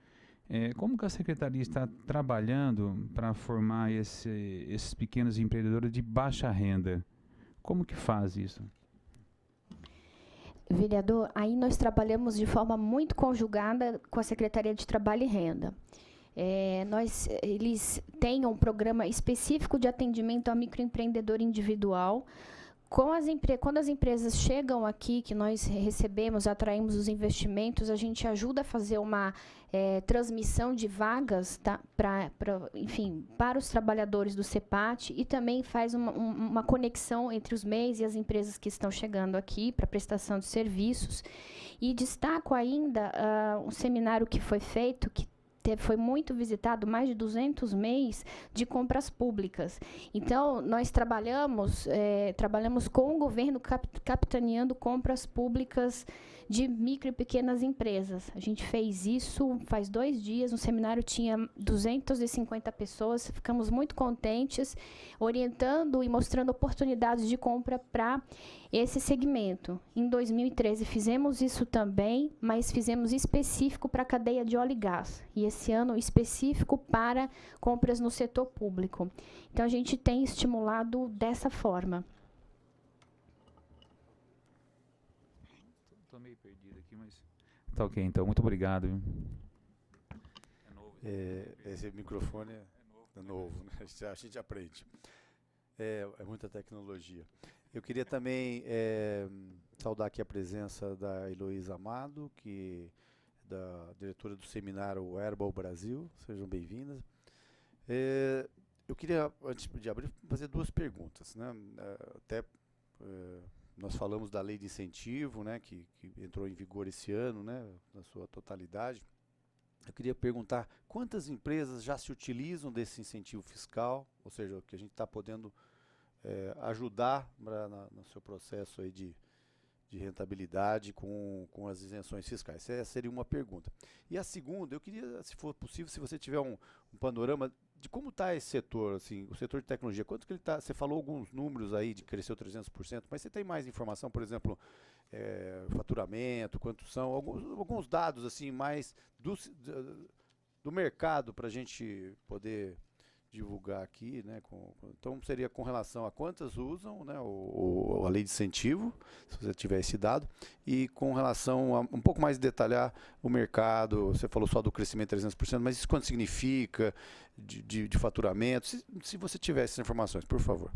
como que a Secretaria está trabalhando para formar esses pequenos empreendedores de baixa renda? Como que faz isso? Vereador, aí nós trabalhamos de forma muito conjugada com a Secretaria de Trabalho e Renda. Eles têm um programa específico de atendimento ao microempreendedor individual. Quando as empresas chegam aqui, que nós recebemos, atraímos os investimentos, a gente ajuda a fazer uma transmissão de vagas, tá, para os trabalhadores do CEPAT e também faz uma conexão entre os MEIs e as empresas que estão chegando aqui para prestação de serviços. E destaco ainda um seminário que foi feito, que foi muito visitado, mais de 200 MEIs de compras públicas. Então, nós trabalhamos com o governo capitaneando compras públicas de micro e pequenas empresas. A gente fez isso faz 2 dias, no seminário tinha 250 pessoas, ficamos muito contentes, orientando e mostrando oportunidades de compra para esse segmento. Em 2013 fizemos isso também, mas fizemos específico para a cadeia de óleo e gás. E esse ano específico para compras no setor público. Então, a gente tem estimulado dessa forma. Estou meio perdido aqui, mas... Tá ok, então. Muito obrigado. Viu? Esse microfone é novo, né? A gente aprende. É muita tecnologia. Eu queria também saudar aqui a presença da Heloísa Amado, que é da diretora do seminário Herbal Brasil. Sejam bem-vindas. Eu queria, antes de abrir, fazer 2 perguntas, né? Nós falamos da lei de incentivo, né, que entrou em vigor esse ano, né, na sua totalidade. Eu queria perguntar quantas empresas já se utilizam desse incentivo fiscal, ou seja, que a gente está podendo ajudar no seu processo aí de rentabilidade com as isenções fiscais. Essa seria uma pergunta. E a segunda, eu queria, se for possível, se você tiver um panorama de como está esse setor, assim, o setor de tecnologia, quanto que ele está, você falou alguns números aí de que cresceu 300%, mas você tem mais informação, por exemplo, faturamento, quantos são, alguns dados assim mais do mercado para a gente poder divulgar aqui, né? Então seria com relação a quantas usam, né, a lei de incentivo, se você tiver esse dado, e com relação a um pouco mais detalhar o mercado. Você falou só do crescimento de 300%, mas isso quanto significa de faturamento, se você tiver essas informações, por favor.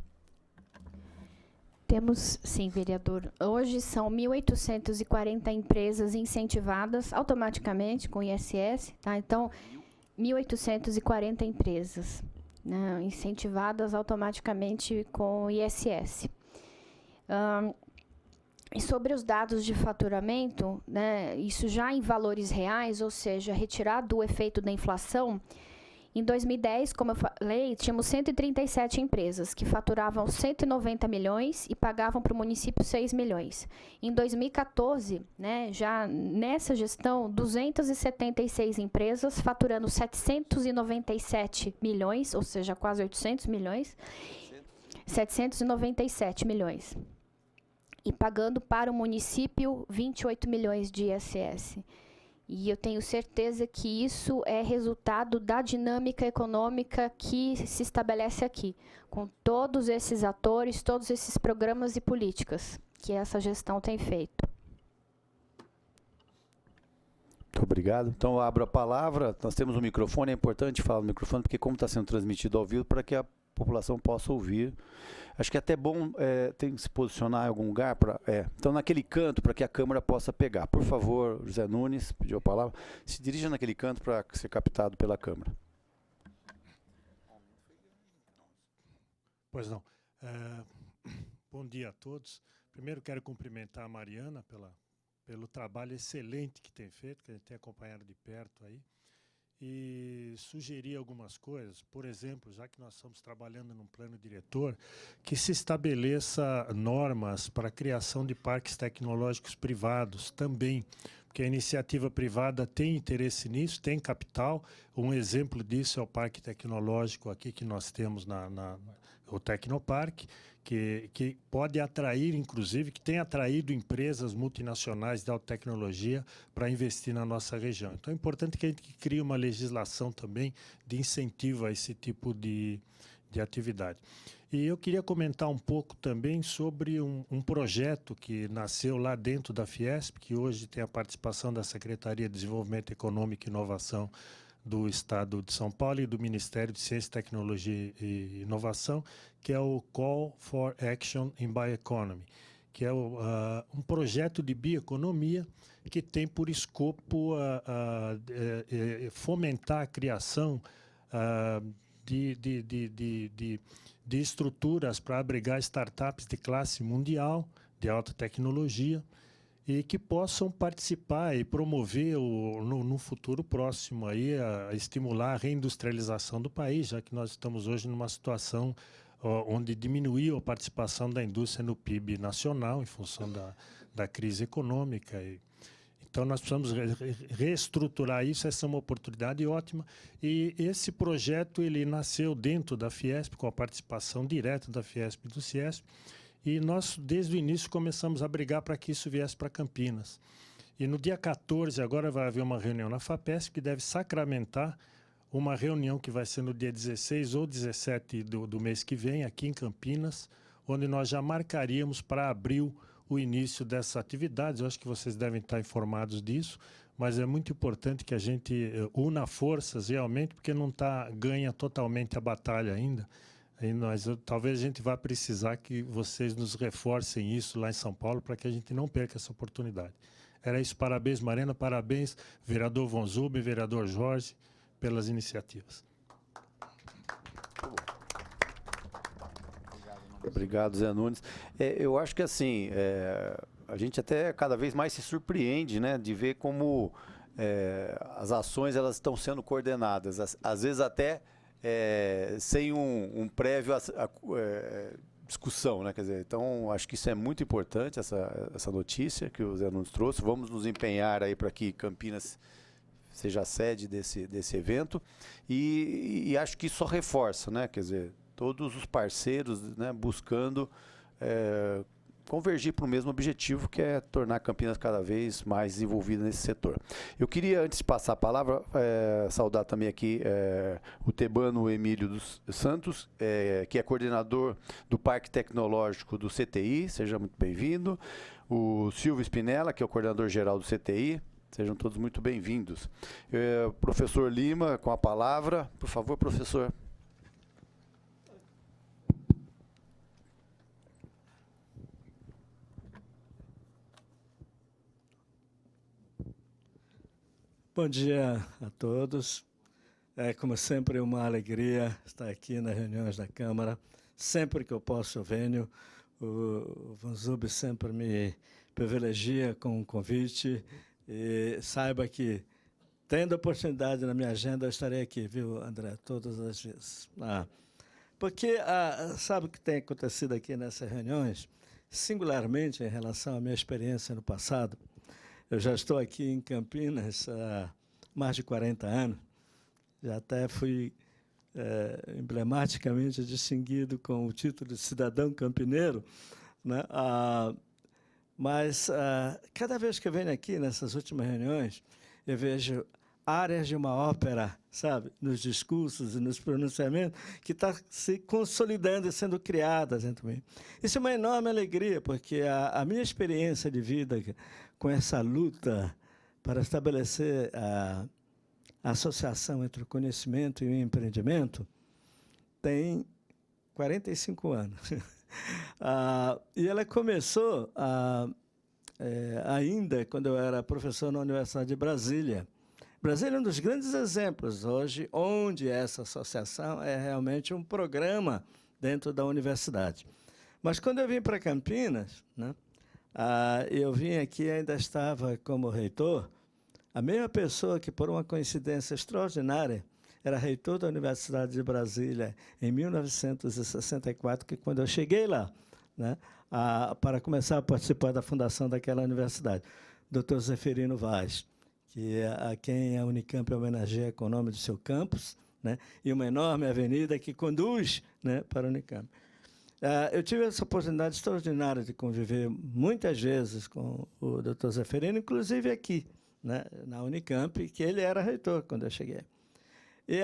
Temos, sim, vereador. Hoje são 1.840 empresas incentivadas automaticamente com ISS, tá? Então, 1.840 empresas, né, incentivadas automaticamente com ISS. E sobre os dados de faturamento, né, isso já em valores reais, ou seja, retirado o efeito da inflação, em 2010, como eu falei, tínhamos 137 empresas que faturavam 190 milhões e pagavam para o município 6 milhões. Em 2014, né, já nessa gestão, 276 empresas faturando 797 milhões, ou seja, quase 800 milhões, 797 milhões. E pagando para o município 28 milhões de ISS. E eu tenho certeza que isso é resultado da dinâmica econômica que se estabelece aqui, com todos esses atores, todos esses programas e políticas que essa gestão tem feito. Muito obrigado. Então, eu abro a palavra. Nós temos um microfone, é importante falar no microfone, porque como está sendo transmitido ao vivo, para que a população possa ouvir. Acho que é até bom tem que se posicionar em algum lugar. Então, naquele canto, para que a câmera possa pegar. Por favor, José Nunes, pediu a palavra. Se dirija naquele canto para ser captado pela câmera. Pois não. Bom dia a todos. Primeiro, quero cumprimentar a Mariana pelo trabalho excelente que tem feito, que a gente tem acompanhado de perto aí. e sugerir algumas coisas. Por exemplo, já que nós estamos trabalhando num plano diretor, que se estabeleça normas para a criação de parques tecnológicos privados também, porque a iniciativa privada tem interesse nisso, tem capital. Um exemplo disso é o parque tecnológico aqui que nós temos o Tecnoparque, que pode atrair, inclusive, que tem atraído empresas multinacionais de alta tecnologia para investir na nossa região. Então, é importante que a gente crie uma legislação também de incentivo a esse tipo de atividade. E eu queria comentar um pouco também sobre um projeto que nasceu lá dentro da Fiesp, que hoje tem a participação da Secretaria de Desenvolvimento Econômico e Inovação do Estado de São Paulo e do Ministério de Ciência, Tecnologia e Inovação, que é o Call for Action in Bioeconomy, que é um projeto de bioeconomia que tem por escopo fomentar a criação de estruturas para abrigar startups de classe mundial, de alta tecnologia, e que possam participar e promover no futuro próximo aí, estimular a reindustrialização do país, já que nós estamos hoje numa situação onde diminuiu a participação da indústria no PIB nacional em função da crise econômica. Então, nós precisamos reestruturar isso. Essa é uma oportunidade ótima. E esse projeto ele nasceu dentro da Fiesp, com a participação direta da Fiesp e do Ciesp. E nós, desde o início, começamos a brigar para que isso viesse para Campinas. E no dia 14, agora vai haver uma reunião na FAPESP, que deve sacramentar uma reunião que vai ser no dia 16 ou 17 do mês que vem, aqui em Campinas, onde nós já marcaríamos para abril o início dessas atividades. Eu acho que vocês devem estar informados disso, mas é muito importante que a gente una forças realmente, porque não ganha totalmente a batalha ainda. E talvez a gente vá precisar que vocês nos reforcem isso lá em São Paulo para que a gente não perca essa oportunidade. Era isso. Parabéns, Marina. Parabéns, vereador Von Zuben, vereador Jorge, pelas iniciativas. Obrigado, Zé Nunes. Eu acho que assim, a gente até cada vez mais se surpreende, né, de ver como as ações elas estão sendo coordenadas, às vezes até sem um prévio discussão, né? Quer dizer, então acho que isso é muito importante, essa notícia que o Zé Nunes trouxe. Vamos nos empenhar aí para que Campinas seja a sede desse evento e acho que isso só reforça, né? Quer dizer, todos os parceiros, né, buscando convergir para o mesmo objetivo, que é tornar Campinas cada vez mais desenvolvida nesse setor. Eu queria, antes de passar a palavra, saudar também aqui o Tebano Emílio dos Santos, que é coordenador do Parque Tecnológico do CTI, seja muito bem-vindo. O Silvio Spinella, que é o coordenador geral do CTI, sejam todos muito bem-vindos. Professor Lima, com a palavra. Por favor, professor. Bom dia a todos. É, como sempre, uma alegria estar aqui nas reuniões da Câmara. Sempre que eu posso, eu venho. O Von Zuben sempre me privilegia com um convite. E saiba que, tendo oportunidade na minha agenda, eu estarei aqui, viu, André? Todas as vezes. Porque sabe o que tem acontecido aqui nessas reuniões? Singularmente, em relação à minha experiência no passado, eu já estou aqui em Campinas há mais de 40 anos. Já até fui emblematicamente distinguido com o título de cidadão campineiro, né? Mas cada vez que eu venho aqui, nessas últimas reuniões, eu vejo áreas de uma ópera, sabe, nos discursos e nos pronunciamentos, que está se consolidando e sendo criadas entre mim. Isso é uma enorme alegria, porque a minha experiência de vida com essa luta para estabelecer a associação entre o conhecimento e o empreendimento tem 45 anos. E ela começou ainda quando eu era professor na Universidade de Brasília. Brasília é um dos grandes exemplos hoje, onde essa associação é realmente um programa dentro da universidade. Mas quando eu vim para Campinas, né, eu vim aqui, ainda estava como reitor, a mesma pessoa que, por uma coincidência extraordinária, era reitor da Universidade de Brasília em 1964, que quando eu cheguei lá, né, para começar a participar da fundação daquela universidade, Dr. Zeferino Vaz, que é a quem a Unicamp homenageia com o nome do seu campus, né, e uma enorme avenida que conduz, né, para a Unicamp. Eu tive essa oportunidade extraordinária de conviver muitas vezes com o Dr. Zeferino, inclusive aqui, né, na Unicamp, que ele era reitor quando eu cheguei. E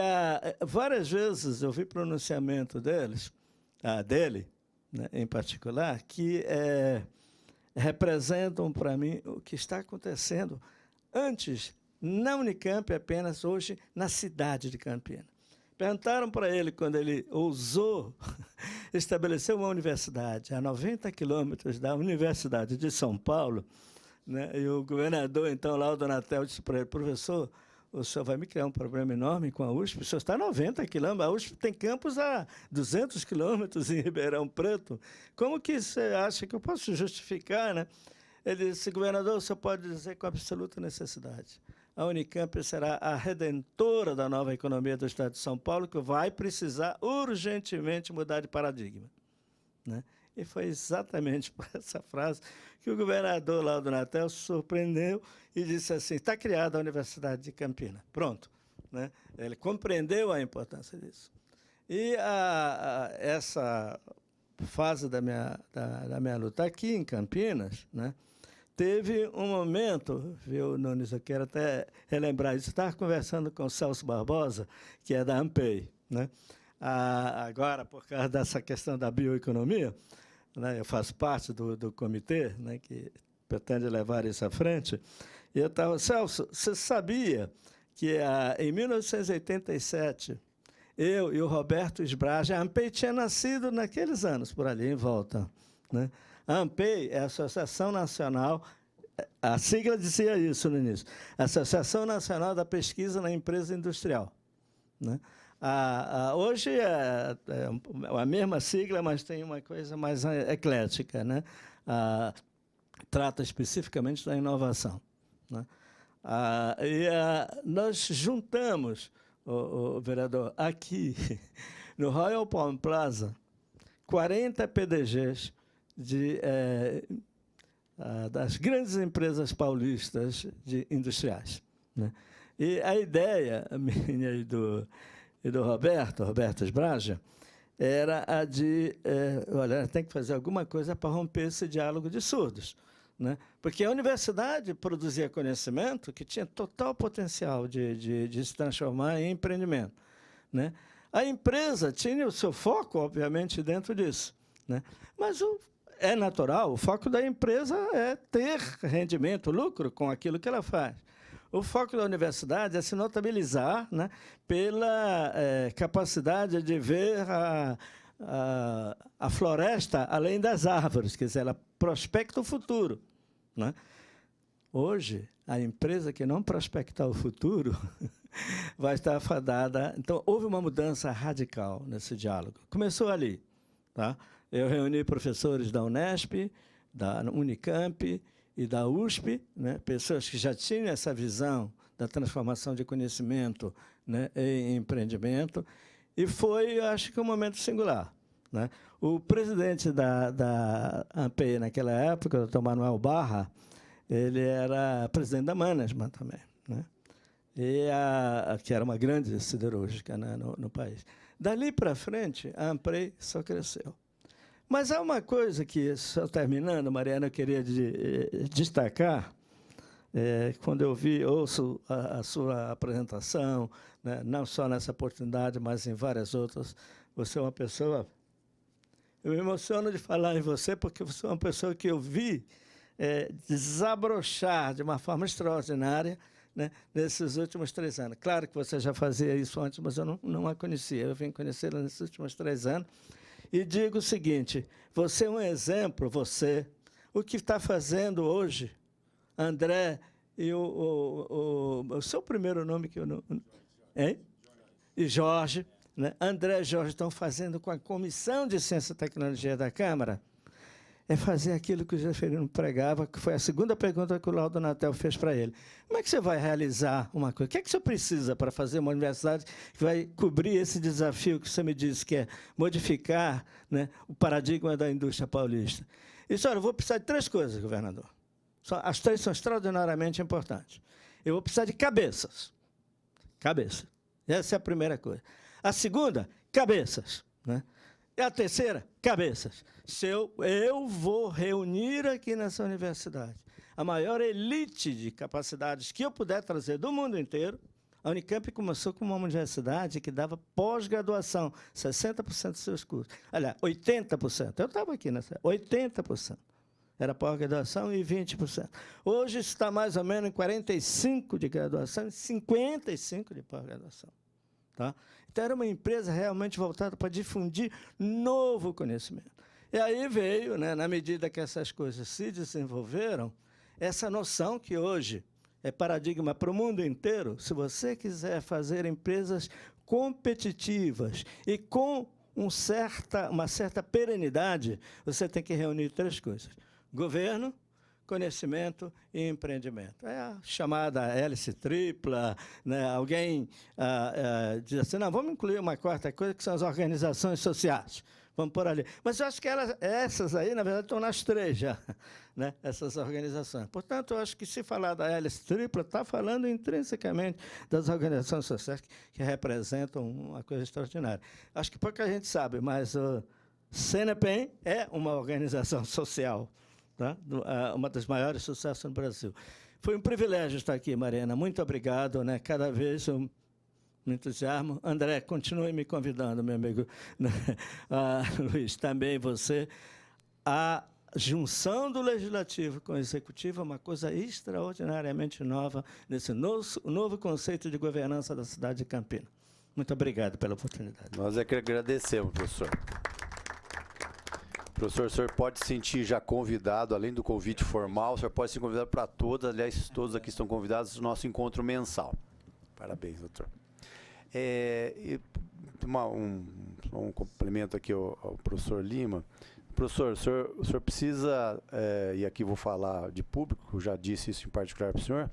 várias vezes eu vi pronunciamento dele, né, em particular, que representam para mim o que está acontecendo antes, na Unicamp apenas, hoje na cidade de Campinas. Perguntaram para ele, quando ele ousou estabelecer uma universidade a 90 quilômetros da Universidade de São Paulo, né, e o governador, então, lá, o Donatel, disse para ele: professor, o senhor vai me criar um problema enorme com a USP, o senhor está a 90 quilômetros, a USP tem campus a 200 quilômetros em Ribeirão Preto, como que você acha que eu posso justificar, né? Ele disse: governador, o senhor pode dizer com absoluta necessidade, a Unicamp será a redentora da nova economia do Estado de São Paulo, que vai precisar urgentemente mudar de paradigma, né? E foi exatamente por essa frase que o governador lá do Natel se surpreendeu e disse assim: está criada a Universidade de Campinas. Pronto, né? Ele compreendeu a importância disso. E essa fase da minha luta aqui em Campinas, né, teve um momento, viu, Nunes, eu quero até relembrar isso, estava conversando com o Celso Barbosa, que é da AMPEI, né? Agora, por causa dessa questão da bioeconomia, né, eu faço parte do comitê, né, que pretende levar isso à frente, e eu estava: Celso, você sabia que em 1987, eu e o Roberto Sbraja, a AMPEI tinha nascido naqueles anos, por ali em volta, né? A AMPEI é a Associação Nacional, a sigla dizia isso no início, Associação Nacional da Pesquisa na Empresa Industrial, né? Hoje é a mesma sigla, mas tem uma coisa mais eclética, né? Trata especificamente da inovação, né? Nós juntamos, o vereador, aqui no Royal Palm Plaza, 40 PDGs das grandes empresas paulistas industriais, né? E a ideia minha e do Roberto Sbraja, era a de, olha, tem que fazer alguma coisa para romper esse diálogo de surdos, né? Porque a universidade produzia conhecimento que tinha total potencial de se transformar em empreendimento, né? A empresa tinha o seu foco, obviamente, dentro disso, né? Mas é natural, o foco da empresa é ter rendimento, lucro com aquilo que ela faz. O foco da universidade é se notabilizar, né, pela capacidade de ver a floresta além das árvores, quer dizer, ela prospecta o futuro, né? Hoje, a empresa que não prospectar o futuro vai estar afadada. Então, houve uma mudança radical nesse diálogo. Começou ali, tá? Eu reuni professores da Unesp, da Unicamp e da USP, né, pessoas que já tinham essa visão da transformação de conhecimento, né, em empreendimento, e foi, acho que, um momento singular, né? O presidente da AMPEI naquela época, o Dr. Manuel Barra, ele era presidente da Management também, né? E que era uma grande siderúrgica, né, no país. Dali para frente, a AMPEI só cresceu. Mas há uma coisa que, só terminando, Mariana, eu queria destacar, quando eu ouço a sua apresentação, né, não só nessa oportunidade, mas em várias outras, você é uma pessoa... Eu me emociono de falar em você, porque você é uma pessoa que eu vi desabrochar de uma forma extraordinária, né, nesses últimos 3 anos. Claro que você já fazia isso antes, mas eu não a conhecia. Eu vim conhecê-la nesses últimos 3 anos. E digo o seguinte: você é um exemplo, o que está fazendo hoje, André, e o seu primeiro nome que eu não... Hein? E Jorge, né? André e Jorge estão fazendo com a Comissão de Ciência e Tecnologia da Câmara, é fazer aquilo que o Zeferino pregava, que foi a segunda pergunta que o Laudo Natel fez para ele. Como é que você vai realizar uma coisa? O que é que você precisa para fazer uma universidade que vai cobrir esse desafio que você me disse, que é modificar, né, o paradigma da indústria paulista? Ele disse, olha, eu vou precisar de 3 coisas, governador. As 3 são extraordinariamente importantes. Eu vou precisar de cabeças. Cabeça. Essa é a primeira coisa. A segunda, cabeças, né? E a terceira, cabeças. Eu vou reunir aqui nessa universidade a maior elite de capacidades que eu puder trazer do mundo inteiro. A Unicamp começou como uma universidade que dava pós-graduação, 60% dos seus cursos. Aliás, 80%. Eu estava aqui nessa, 80%. Era pós-graduação e 20%. Hoje está mais ou menos em 45% de graduação e 55% de pós-graduação. Tá? Então, era uma empresa realmente voltada para difundir novo conhecimento. E aí veio, né, na medida que essas coisas se desenvolveram, essa noção que hoje é paradigma para o mundo inteiro. Se você quiser fazer empresas competitivas e com uma certa perenidade, você tem que reunir 3 coisas: governo, conhecimento e empreendimento. É a chamada hélice tripla, né? Alguém diz assim, não, vamos incluir uma 4ª coisa, que são as organizações sociais. Vamos por ali. Mas eu acho que essas aí, na verdade, estão nas 3 já, né? Essas organizações. Portanto, eu acho que se falar da hélice tripla, está falando intrinsecamente das organizações sociais que representam uma coisa extraordinária. Acho que pouca gente sabe, mas o CNPEM é uma organização social, tá? Uma das maiores sucessos no Brasil. Foi um privilégio estar aqui, Mariana. Muito obrigado, né? Cada vez eu me entusiasmo. André, continue me convidando, meu amigo. Luiz, também você. A junção do Legislativo com o Executivo é uma coisa extraordinariamente nova nesse novo conceito de governança da cidade de Campinas. Muito obrigado pela oportunidade. Nós é que agradecemos, professor. Professor, o senhor pode se sentir já convidado, além do convite formal, o senhor pode ser convidado para todos, aliás, todos aqui estão convidados ao nosso encontro mensal. Parabéns, doutor. Um complemento aqui ao professor Lima. Professor, o senhor precisa, e aqui vou falar de público, já disse isso em particular para o senhor,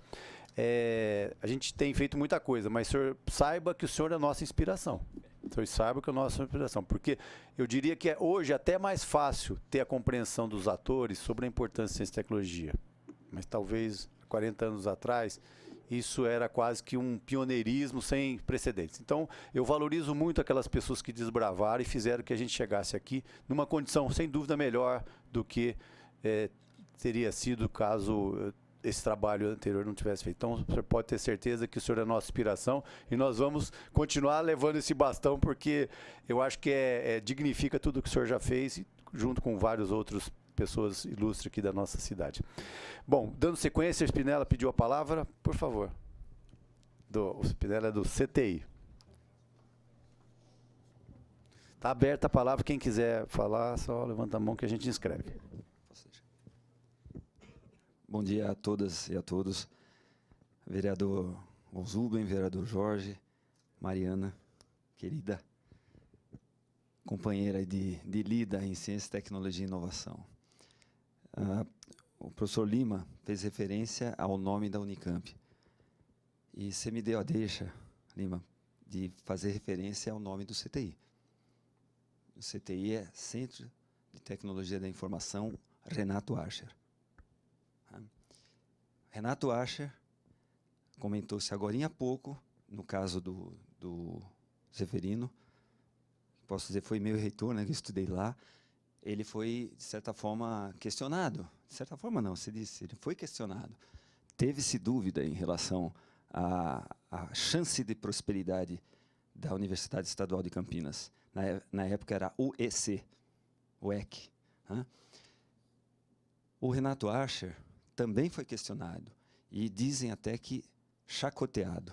a gente tem feito muita coisa, mas o senhor saiba que o senhor é a nossa inspiração. O senhor saiba que é a nossa inspiração, porque eu diria que hoje é até mais fácil ter a compreensão dos atores sobre a importância da ciência e tecnologia. Mas talvez 40 anos atrás isso era quase que um pioneirismo sem precedentes. Então, eu valorizo muito aquelas pessoas que desbravaram e fizeram que a gente chegasse aqui numa condição, sem dúvida, melhor do que teria sido caso esse trabalho anterior não tivesse feito. Então, o senhor pode ter certeza que o senhor é a nossa inspiração e nós vamos continuar levando esse bastão, porque eu acho que dignifica tudo o que o senhor já fez, junto com vários outros pessoas ilustres aqui da nossa cidade. Bom, dando sequência, a Spinella pediu a palavra, por favor. O Spinella é do CTI. Está aberta a palavra, quem quiser falar, só levanta a mão que a gente inscreve. Bom dia a todas e a todos. Vereador Zuben, vereador Jorge, Mariana, querida companheira de lida em Ciência, Tecnologia e Inovação. O professor Lima fez referência ao nome da Unicamp. E você me deu a deixa, Lima, de fazer referência ao nome do CTI. O CTI é Centro de Tecnologia da Informação Renato Archer. Renato Archer comentou-se agora há pouco, no caso do Zeferino, posso dizer, foi meu reitor, né, que eu estudei lá. Ele foi, de certa forma, questionado. De certa forma, não, se disse, ele foi questionado. Teve-se dúvida em relação à chance de prosperidade da Universidade Estadual de Campinas. Na época era UEC, UEC. Né? O Renato Archer também foi questionado, e dizem até que chacoteado.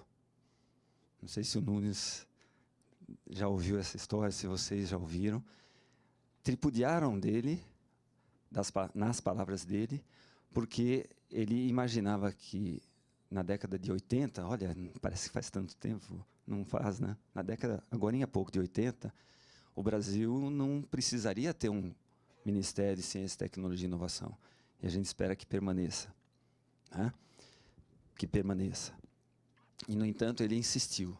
Não sei se o Nunes já ouviu essa história, se vocês já ouviram. Tripudiaram dele, nas palavras dele, porque ele imaginava que na década de 80, olha, parece que faz tanto tempo, não faz, né? Na década, agora há pouco, de 80, o Brasil não precisaria ter um Ministério de Ciência, Tecnologia e Inovação. E a gente espera que permaneça. Né? Que permaneça. E, no entanto, ele insistiu.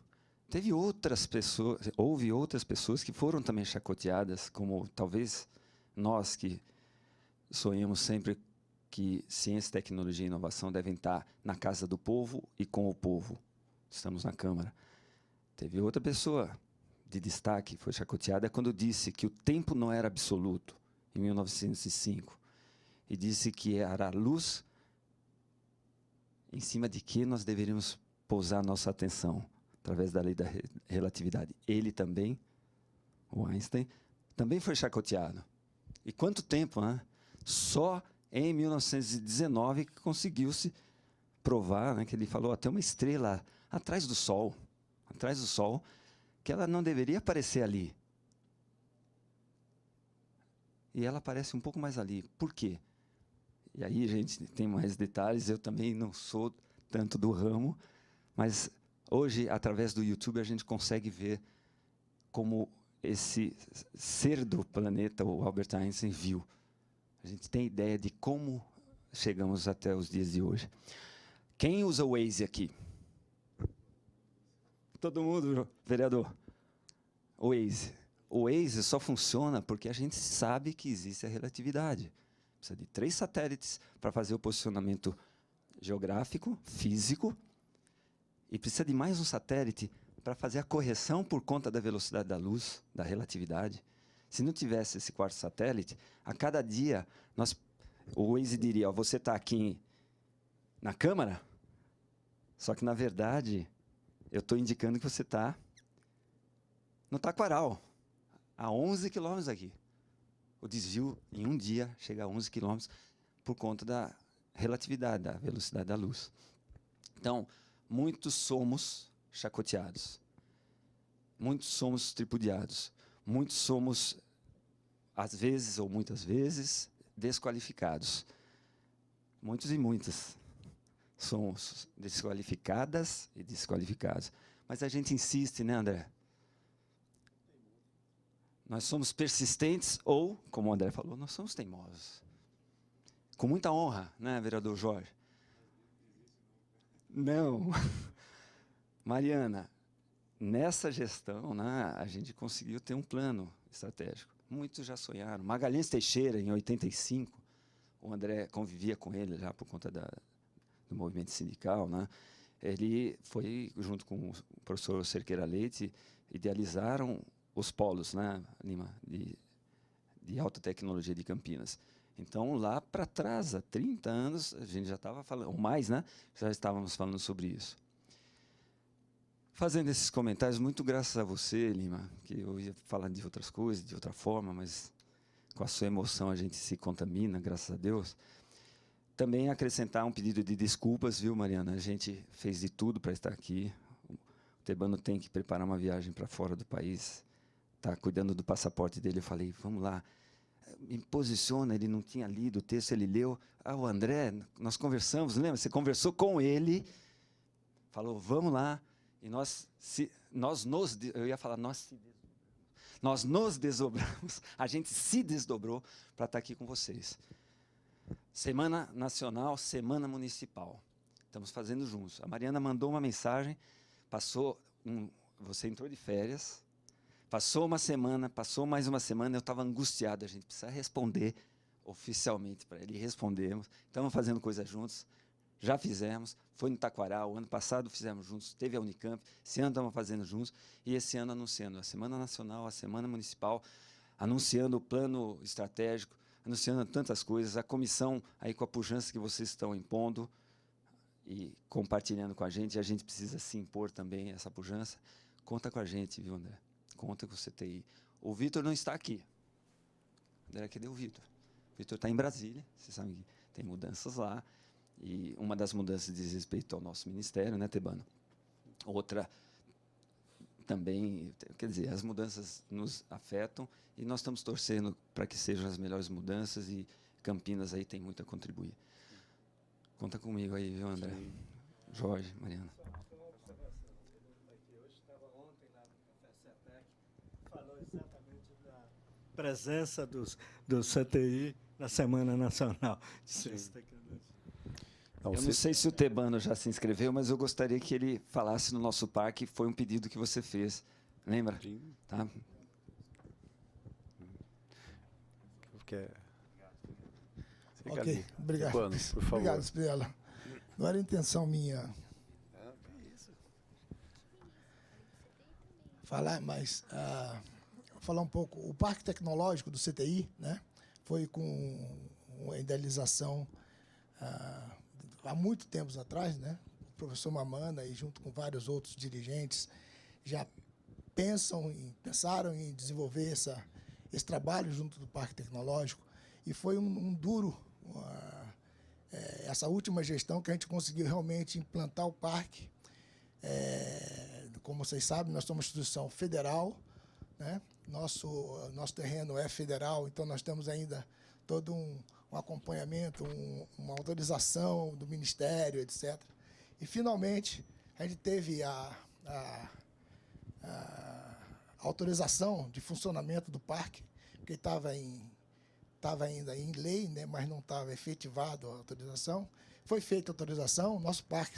Houve outras pessoas que foram também chacoteadas, como talvez nós que sonhamos sempre que ciência, tecnologia e inovação devem estar na casa do povo e com o povo. Estamos na Câmara. Teve outra pessoa de destaque que foi chacoteada quando disse que o tempo não era absoluto, em 1905, e disse que era a luz em cima de que nós deveríamos pousar nossa atenção, através da lei da relatividade. Ele também, o Einstein, também foi chacoteado. E quanto tempo, né? Só em 1919 que conseguiu-se provar, né, que ele falou até uma estrela atrás do Sol, que ela não deveria aparecer ali. E ela aparece um pouco mais ali. Por quê? E aí, gente, tem mais detalhes. Eu também não sou tanto do ramo, mas hoje, através do YouTube, a gente consegue ver como esse ser do planeta, o Albert Einstein, viu. A gente tem ideia de como chegamos até os dias de hoje. Quem usa o Waze aqui? Todo mundo, vereador. O Waze. O Waze só funciona porque a gente sabe que existe a relatividade. Precisa de 3 satélites para fazer o posicionamento geográfico, físico, e precisa de mais um satélite para fazer a correção por conta da velocidade da luz, da relatividade. Se não tivesse esse 4º satélite, a cada dia, o Waze diria, ó, você está aqui na Câmara, só que, na verdade, eu estou indicando que você está no Taquaral, a 11 quilômetros aqui. O desvio, em um dia, chega a 11 quilômetros por conta da relatividade, da velocidade da luz. Então, muitos somos chacoteados. Muitos somos tripudiados. Muitos somos, às vezes ou muitas vezes, desqualificados. Muitos e muitas somos desqualificadas e desqualificados. Mas a gente insiste, né, André? Nós somos persistentes ou, como o André falou, nós somos teimosos. Com muita honra, né, vereador Jorge? Não. Mariana, nessa gestão, né, a gente conseguiu ter um plano estratégico. Muitos já sonharam. Magalhães Teixeira, em 85, o André convivia com ele já por conta do movimento sindical, né? Ele foi, junto com o professor Cerqueira Leite, idealizaram os polos, né, Lima, de alta tecnologia de Campinas. Então, lá para trás, há 30 anos, a gente já estava falando, ou mais, né? Já estávamos falando sobre isso. Fazendo esses comentários, muito graças a você, Lima, que eu ia falar de outras coisas, de outra forma, mas com a sua emoção a gente se contamina, graças a Deus. Também acrescentar um pedido de desculpas, viu, Mariana? A gente fez de tudo para estar aqui. O Tebano tem que preparar uma viagem para fora do país. Está cuidando do passaporte dele. Eu falei, vamos lá, me posiciona. Ele não tinha lido o texto, ele leu. Ah, o André, nós conversamos, lembra? Você conversou com ele, falou, vamos lá. E nós nos desdobramos. A gente se desdobrou para estar aqui com vocês. Semana Nacional, Semana Municipal. Estamos fazendo juntos. A Mariana mandou uma mensagem, você entrou de férias, passou uma semana, passou mais uma semana, eu estava angustiado, a gente precisa responder oficialmente para ele, e respondemos. Estamos fazendo coisas juntos, já fizemos, foi no Taquaral, o ano passado fizemos juntos, teve a Unicamp, esse ano estamos fazendo juntos, e esse ano anunciando a Semana Nacional, a Semana Municipal, anunciando o plano estratégico, anunciando tantas coisas, a comissão aí com a pujança que vocês estão impondo e compartilhando com a gente precisa se impor também essa pujança. Conta com a gente, viu, André? Conta com o CTI. O Vitor não está aqui. André, cadê o Vitor? O Vitor está em Brasília, você sabe que tem mudanças lá, e uma das mudanças diz respeito ao nosso ministério, né, Tebano? Outra também, quer dizer, as mudanças nos afetam e nós estamos torcendo para que sejam as melhores mudanças e Campinas aí tem muito a contribuir. Conta comigo aí, viu, André? Sim. Jorge, Mariana. Hoje estava ontem lá no Café Setec, falou exatamente presença do CTI na Semana Nacional de Ciência e Tecnologia. Eu não sei se o Tebano já se inscreveu, mas eu gostaria que ele falasse no nosso parque. Foi um pedido que você fez. Lembra? Sim. Tá? Ok, obrigado. Tebano, por favor. Obrigado, Estrela. Não era intenção minha falar, mas falar um pouco. O Parque Tecnológico do CTI, né, foi com uma idealização há muito tempos atrás, né? O professor Mamana e junto com vários outros dirigentes já pensaram em desenvolver esse trabalho junto do Parque Tecnológico, e foi um duro essa última gestão que a gente conseguiu realmente implantar o parque. Como vocês sabem, nós somos uma instituição federal, né? Nosso terreno é federal, então nós temos ainda todo um acompanhamento, uma autorização do Ministério, etc. E, finalmente, a gente teve a autorização de funcionamento do parque, que estava ainda em lei, né, mas não estava efetivado a autorização. Foi feita a autorização, nosso parque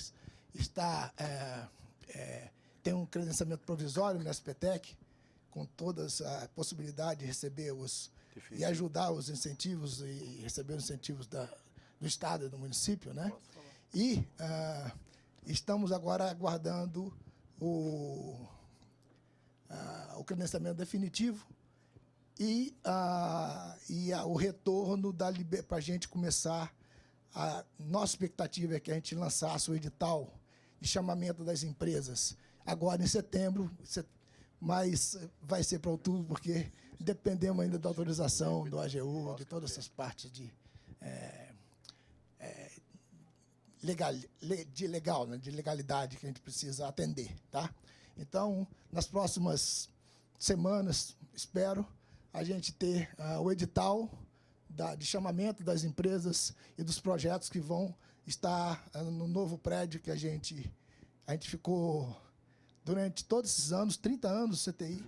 tem um credenciamento provisório no SPTEC, com todas a possibilidade de receber e ajudar os incentivos e receber os incentivos do Estado e do município, né? E estamos agora aguardando o credenciamento definitivo e o retorno para a gente começar. A nossa expectativa é que a gente lançasse o edital de chamamento das empresas agora em setembro, mas vai ser para outubro, porque dependemos ainda da autorização do AGU, de todas essas partes de legalidade que a gente precisa atender, tá? Então, nas próximas semanas, espero a gente ter o edital de chamamento das empresas e dos projetos que vão estar no novo prédio que a gente ficou durante todos esses anos, 30 anos do CTI,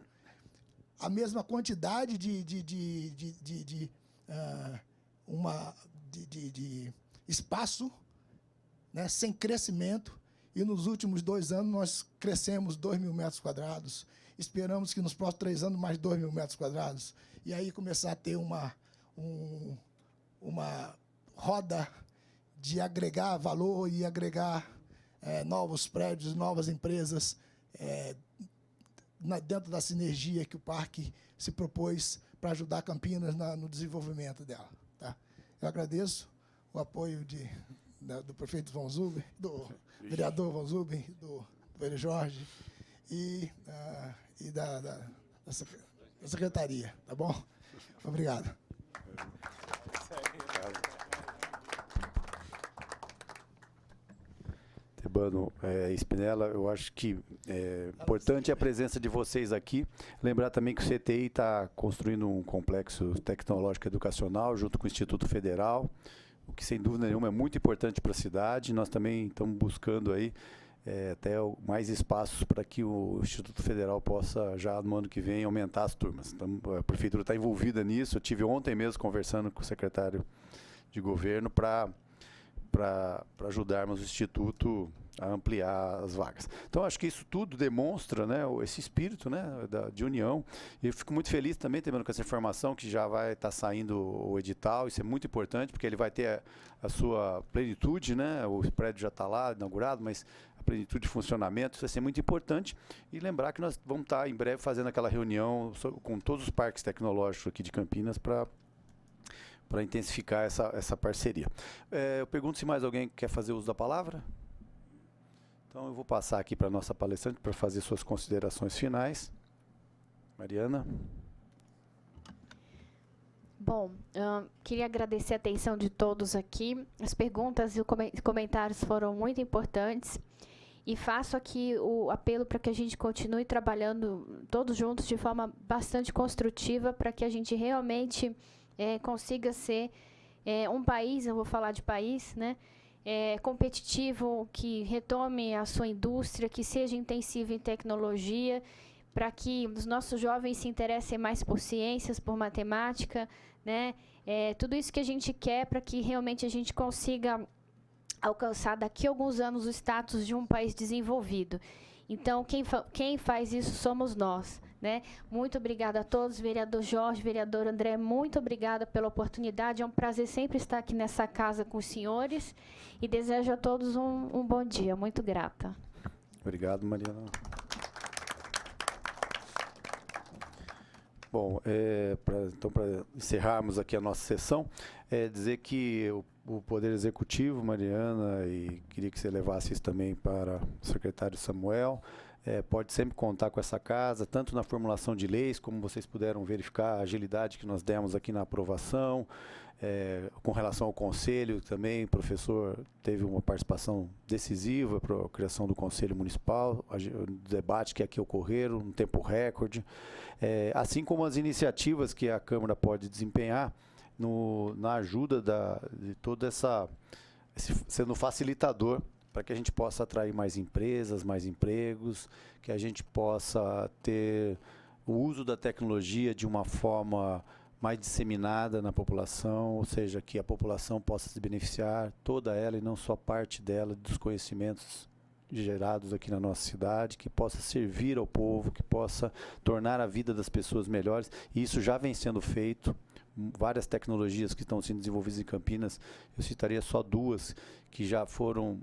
a mesma quantidade de espaço, né, sem crescimento, e nos últimos 2 anos nós crescemos 2.000 metros quadrados. Esperamos que nos próximos 3 anos mais 2.000 metros quadrados. E aí começar a ter uma roda de agregar valor e agregar novos prédios, novas empresas, dentro da sinergia que o parque se propôs para ajudar Campinas no desenvolvimento dela. Tá? Eu agradeço o apoio do prefeito Von Zuben, do vereador Von Zuben, do vereador Jorge e da secretaria. Tá bom? Obrigado. Tebano, Spinella, eu acho que é importante a presença de vocês aqui. Lembrar também que o CTI está construindo um complexo tecnológico educacional junto com o Instituto Federal, o que sem dúvida nenhuma é muito importante para a cidade. Nós também estamos buscando aí até mais espaços para que o Instituto Federal possa, já no ano que vem, aumentar as turmas. Então, a Prefeitura está envolvida nisso. Eu tive ontem mesmo conversando com o secretário de Governo para ajudarmos o Instituto a ampliar as vagas. Então, acho que isso tudo demonstra, né, esse espírito, né, de união. E eu fico muito feliz também, com essa informação que já vai estar saindo o edital. Isso é muito importante, porque ele vai ter a sua plenitude, né, o prédio já está lá, inaugurado, mas a plenitude de funcionamento, isso vai ser muito importante. E lembrar que nós vamos estar, em breve, fazendo aquela reunião com todos os parques tecnológicos aqui de Campinas para intensificar essa parceria. Eu pergunto se mais alguém quer fazer uso da palavra. Então, eu vou passar aqui para a nossa palestrante para fazer suas considerações finais. Mariana. Bom, queria agradecer a atenção de todos aqui. As perguntas e os comentários foram muito importantes. E faço aqui o apelo para que a gente continue trabalhando todos juntos de forma bastante construtiva, para que a gente realmente consiga ser um país, eu vou falar de país, né, competitivo, que retome a sua indústria, que seja intensivo em tecnologia, para que os nossos jovens se interessem mais por ciências, por matemática, né? Tudo isso que a gente quer para que realmente a gente consiga alcançar daqui a alguns anos o status de um país desenvolvido. Então, quem faz isso somos nós, né? Muito obrigada a todos, vereador Jorge, vereador André, muito obrigada pela oportunidade. É um prazer sempre estar aqui nessa casa com os senhores e desejo a todos um bom dia. Muito grata. Obrigado, Mariana. Bom, então, para encerrarmos aqui a nossa sessão, dizer que o Poder Executivo, Mariana, e queria que você levasse isso também para o secretário Samuel, pode sempre contar com essa casa, tanto na formulação de leis, como vocês puderam verificar a agilidade que nós demos aqui na aprovação, com relação ao Conselho também, o professor teve uma participação decisiva para a criação do Conselho Municipal, o debate que aqui ocorreram, um tempo recorde, assim como as iniciativas que a Câmara pode desempenhar na ajuda de toda sendo facilitador para que a gente possa atrair mais empresas, mais empregos, que a gente possa ter o uso da tecnologia de uma forma mais disseminada na população, ou seja, que a população possa se beneficiar, toda ela e não só parte dela, dos conhecimentos gerados aqui na nossa cidade, que possa servir ao povo, que possa tornar a vida das pessoas melhores, e isso já vem sendo feito. Várias tecnologias que estão sendo desenvolvidas em Campinas, eu citaria só duas, que já foram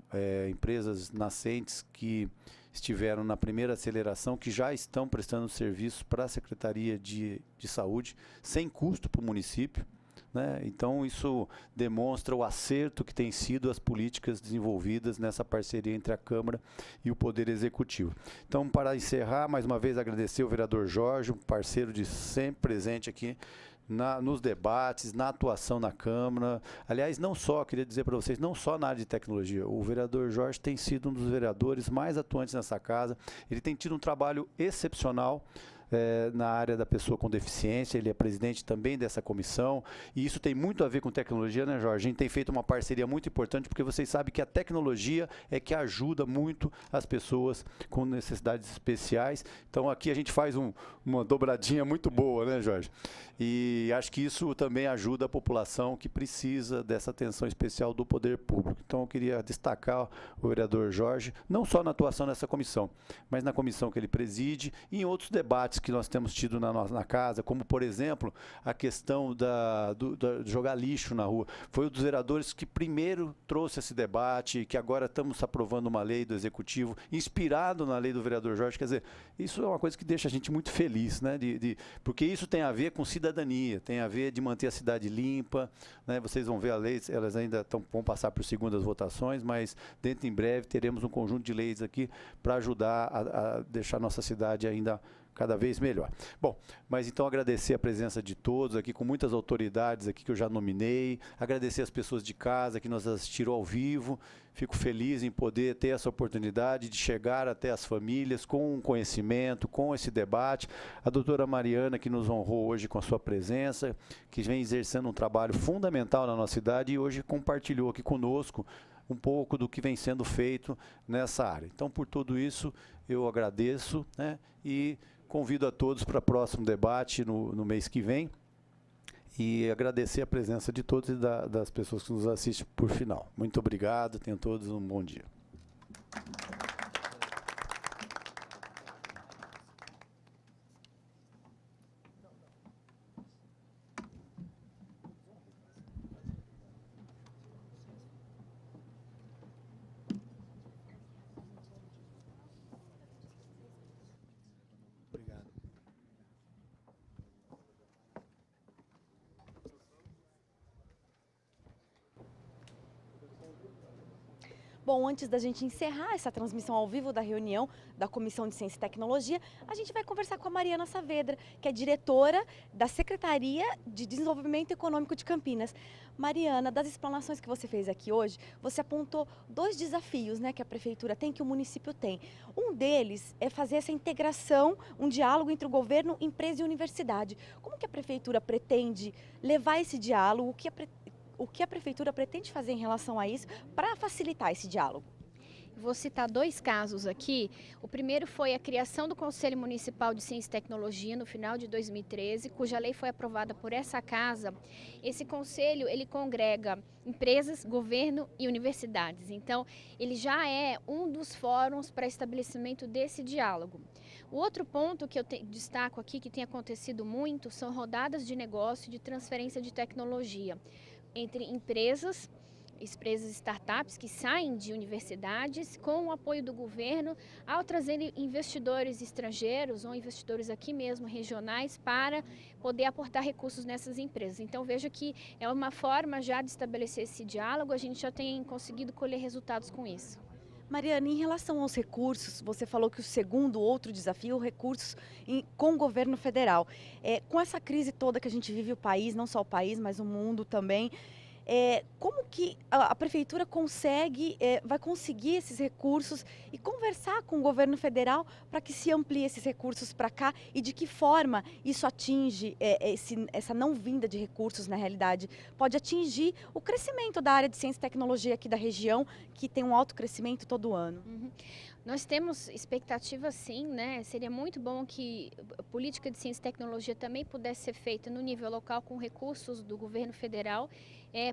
empresas nascentes que estiveram na primeira aceleração, que já estão prestando serviço para a Secretaria de Saúde, sem custo para o município, né? Então, isso demonstra o acerto que tem sido as políticas desenvolvidas nessa parceria entre a Câmara e o Poder Executivo. Então, para encerrar, mais uma vez agradecer o vereador Jorge, um parceiro de sempre presente aqui, nos debates, na atuação na Câmara. Aliás, não só, queria dizer para vocês, não só na área de tecnologia, o vereador Jorge tem sido um dos vereadores mais atuantes nessa casa, ele tem tido um trabalho excepcional na área da pessoa com deficiência, ele é presidente também dessa comissão, e isso tem muito a ver com tecnologia, né, Jorge? A gente tem feito uma parceria muito importante, porque vocês sabem que a tecnologia é que ajuda muito as pessoas com necessidades especiais. Então, aqui a gente faz uma dobradinha muito boa, né, Jorge? E acho que isso também ajuda a população que precisa dessa atenção especial do poder público. Então, eu queria destacar o vereador Jorge, não só na atuação nessa comissão, mas na comissão que ele preside e em outros debates que nós temos tido na casa, como, por exemplo, a questão de jogar lixo na rua. Foi um dos vereadores que primeiro trouxe esse debate, que agora estamos aprovando uma lei do Executivo, inspirado na lei do vereador Jorge. Quer dizer, isso é uma coisa que deixa a gente muito feliz, né? Porque isso tem a ver com cidadania, tem a ver de manter a cidade limpa, né? Vocês vão ver a lei, elas ainda vão passar por segundas votações, mas dentro em breve teremos um conjunto de leis aqui para ajudar a deixar nossa cidade ainda cada vez melhor. Bom, mas então agradecer a presença de todos aqui, com muitas autoridades aqui que eu já nominei, agradecer as pessoas de casa que nos assistiram ao vivo, fico feliz em poder ter essa oportunidade de chegar até as famílias com conhecimento, com esse debate, a doutora Mariana que nos honrou hoje com a sua presença, que vem exercendo um trabalho fundamental na nossa cidade e hoje compartilhou aqui conosco um pouco do que vem sendo feito nessa área. Então, por tudo isso, eu agradeço, né, e convido a todos para o próximo debate no mês que vem e agradecer a presença de todos e das pessoas que nos assistem por final. Muito obrigado, tenham todos um bom dia. Bom, antes da gente encerrar essa transmissão ao vivo da reunião da Comissão de Ciência e Tecnologia, a gente vai conversar com a Mariana Saavedra, que é diretora da Secretaria de Desenvolvimento Econômico de Campinas. Mariana, das explanações que você fez aqui hoje, você apontou 2 desafios, né, que a Prefeitura tem, que o município tem. Um deles é fazer essa integração, um diálogo entre o governo, empresa e universidade. Como que a Prefeitura pretende levar esse diálogo? O que a Prefeitura pretende fazer em relação a isso para facilitar esse diálogo? Vou citar 2 casos aqui. O primeiro foi a criação do Conselho Municipal de Ciência e Tecnologia no final de 2013, cuja lei foi aprovada por essa casa. Esse conselho, ele congrega empresas, governo e universidades. Então, ele já é um dos fóruns para estabelecimento desse diálogo. O outro ponto que eu destaco aqui, que tem acontecido muito, são rodadas de negócio de transferência de tecnologia entre empresas startups que saem de universidades com o apoio do governo ao trazer investidores estrangeiros ou investidores aqui mesmo regionais para poder aportar recursos nessas empresas. Então veja que é uma forma já de estabelecer esse diálogo, a gente já tem conseguido colher resultados com isso. Mariana, em relação aos recursos, você falou que o segundo, outro desafio, recursos com o governo federal. Com essa crise toda que a gente vive o país, não só o país, mas o mundo também, como que a prefeitura vai conseguir esses recursos e conversar com o governo federal para que se amplie esses recursos para cá e de que forma isso atinge, essa não vinda de recursos, na realidade, pode atingir o crescimento da área de ciência e tecnologia aqui da região, que tem um alto crescimento todo ano? Uhum. Nós temos expectativa sim, né? Seria muito bom que a política de ciência e tecnologia também pudesse ser feita no nível local com recursos do governo federal.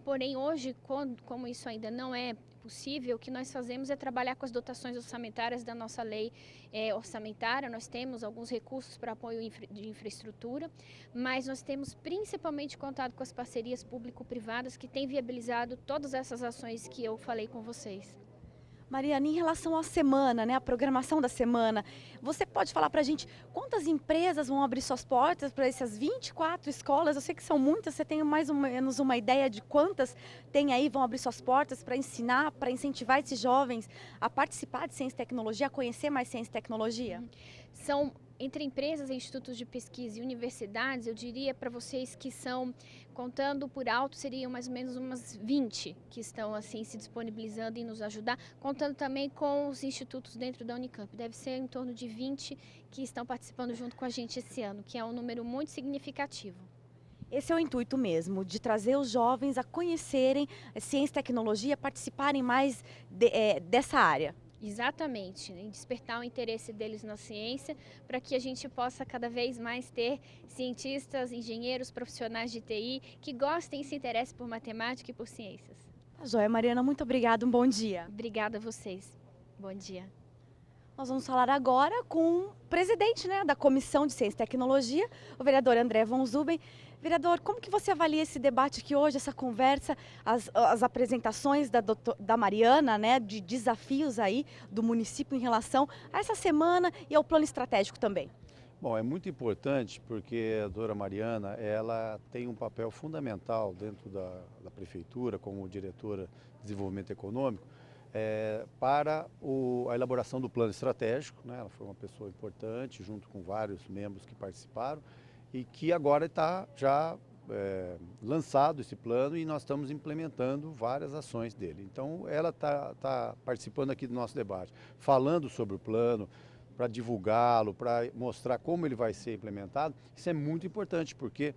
Porém, hoje, como isso ainda não é possível, o que nós fazemos é trabalhar com as dotações orçamentárias da nossa lei orçamentária. Nós temos alguns recursos para apoio de infraestrutura, mas nós temos principalmente contato com as parcerias público-privadas que têm viabilizado todas essas ações que eu falei com vocês. Mariana, em relação à semana, né, a programação da semana, você pode falar para a gente quantas empresas vão abrir suas portas para essas 24 escolas? Eu sei que são muitas, você tem mais ou menos uma ideia de quantas tem aí, vão abrir suas portas para ensinar, para incentivar esses jovens a participar de ciência e tecnologia, a conhecer mais ciência e tecnologia? São entre empresas, institutos de pesquisa e universidades, eu diria para vocês que são, contando por alto, seriam mais ou menos umas 20 que estão assim se disponibilizando em nos ajudar, contando também com os institutos dentro da Unicamp. Deve ser em torno de 20 que estão participando junto com a gente esse ano, que é um número muito significativo. Esse é o intuito mesmo, de trazer os jovens a conhecerem ciência e tecnologia, participarem mais dessa área. Exatamente, em despertar o interesse deles na ciência, para que a gente possa cada vez mais ter cientistas, engenheiros, profissionais de TI que gostem e se interessem por matemática e por ciências. Tá joia, Mariana, muito obrigada, um bom dia. Obrigada a vocês. Bom dia. Nós vamos falar agora com o presidente, né, da Comissão de Ciência e Tecnologia, o vereador André Von Zuben. Vereador, como que você avalia esse debate aqui hoje, essa conversa, as apresentações da Mariana, né, de desafios aí do município em relação a essa semana e ao plano estratégico também? Bom, é muito importante porque a doutora Mariana, ela tem um papel fundamental dentro da prefeitura, como diretora de desenvolvimento econômico, para a elaboração do plano estratégico, né? Ela foi uma pessoa importante, junto com vários membros que participaram, e que agora está já lançado esse plano e nós estamos implementando várias ações dele. Então, ela está participando aqui do nosso debate, falando sobre o plano, para divulgá-lo, para mostrar como ele vai ser implementado. Isso é muito importante, porque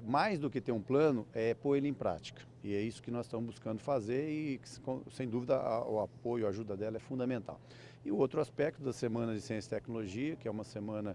mais do que ter um plano, é pôr ele em prática. E é isso que nós estamos buscando fazer e, sem dúvida, o apoio, a ajuda dela é fundamental. E o outro aspecto da Semana de Ciência e Tecnologia, que é uma semana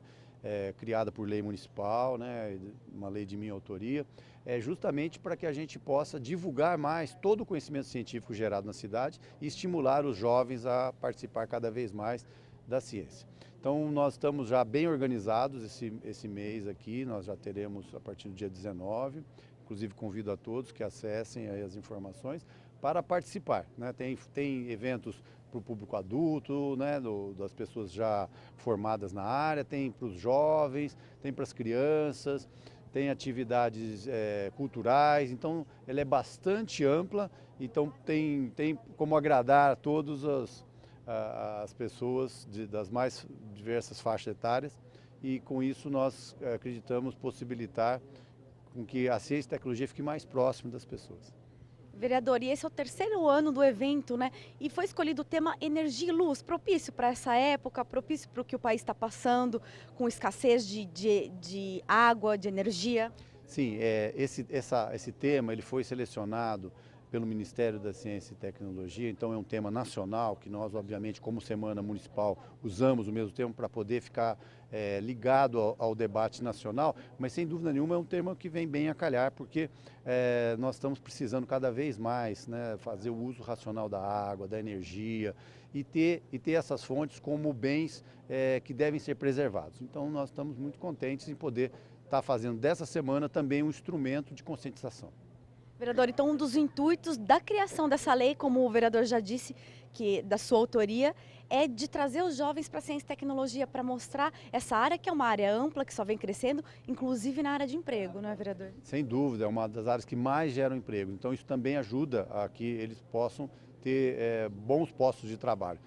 criada por lei municipal, né, uma lei de minha autoria, é justamente para que a gente possa divulgar mais todo o conhecimento científico gerado na cidade e estimular os jovens a participar cada vez mais da ciência. Então, nós estamos já bem organizados esse mês aqui, nós já teremos a partir do dia 19, inclusive convido a todos que acessem aí as informações para participar, né? Tem eventos para o público adulto, né, das pessoas já formadas na área, tem para os jovens, tem para as crianças, tem atividades culturais, então ela é bastante ampla, então tem como agradar a todas as pessoas das mais diversas faixas etárias, e com isso nós acreditamos possibilitar com que a ciência e a tecnologia fique mais próximo das pessoas. Vereador, e esse é o terceiro ano do evento, né? E foi escolhido o tema energia e luz, propício para essa época, propício para o que o país está passando, com escassez de água, de energia. Sim, esse tema ele foi selecionado pelo Ministério da Ciência e Tecnologia, então é um tema nacional, que nós, obviamente, como Semana Municipal, usamos o mesmo termo para poder ficar ligado ao debate nacional, mas sem dúvida nenhuma é um tema que vem bem a calhar, porque nós estamos precisando cada vez mais, né, fazer o uso racional da água, da energia e ter essas fontes como bens que devem ser preservados. Então nós estamos muito contentes em poder estar fazendo dessa semana também um instrumento de conscientização. Vereador, então um dos intuitos da criação dessa lei, como o vereador já disse, que da sua autoria, é de trazer os jovens para a ciência e tecnologia, para mostrar essa área que é uma área ampla, que só vem crescendo, inclusive na área de emprego, não é, vereador? Sem dúvida, é uma das áreas que mais geram emprego. Então isso também ajuda a que eles possam ter bons postos de trabalho.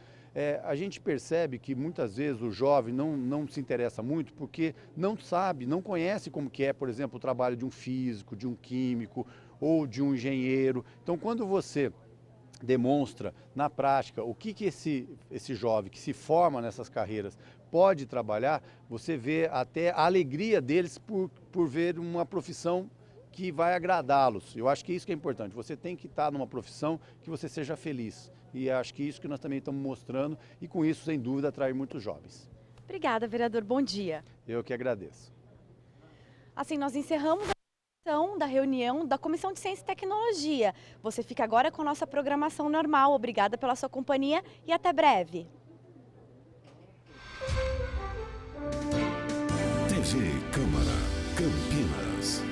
A gente percebe que muitas vezes o jovem não se interessa muito porque não sabe, não conhece como que é, por exemplo, o trabalho de um físico, de um químico ou de um engenheiro. Então, quando você demonstra na prática o que esse jovem que se forma nessas carreiras pode trabalhar, você vê até a alegria deles por ver uma profissão que vai agradá-los. Eu acho que isso que é importante. Você tem que estar numa profissão que você seja feliz. E acho que isso que nós também estamos mostrando e com isso, sem dúvida, atrai muitos jovens. Obrigada, vereador. Bom dia. Eu que agradeço. Assim, nós encerramos da reunião da Comissão de Ciência e Tecnologia. Você fica agora com nossa programação normal. Obrigada pela sua companhia e até breve. TV Câmara Campinas.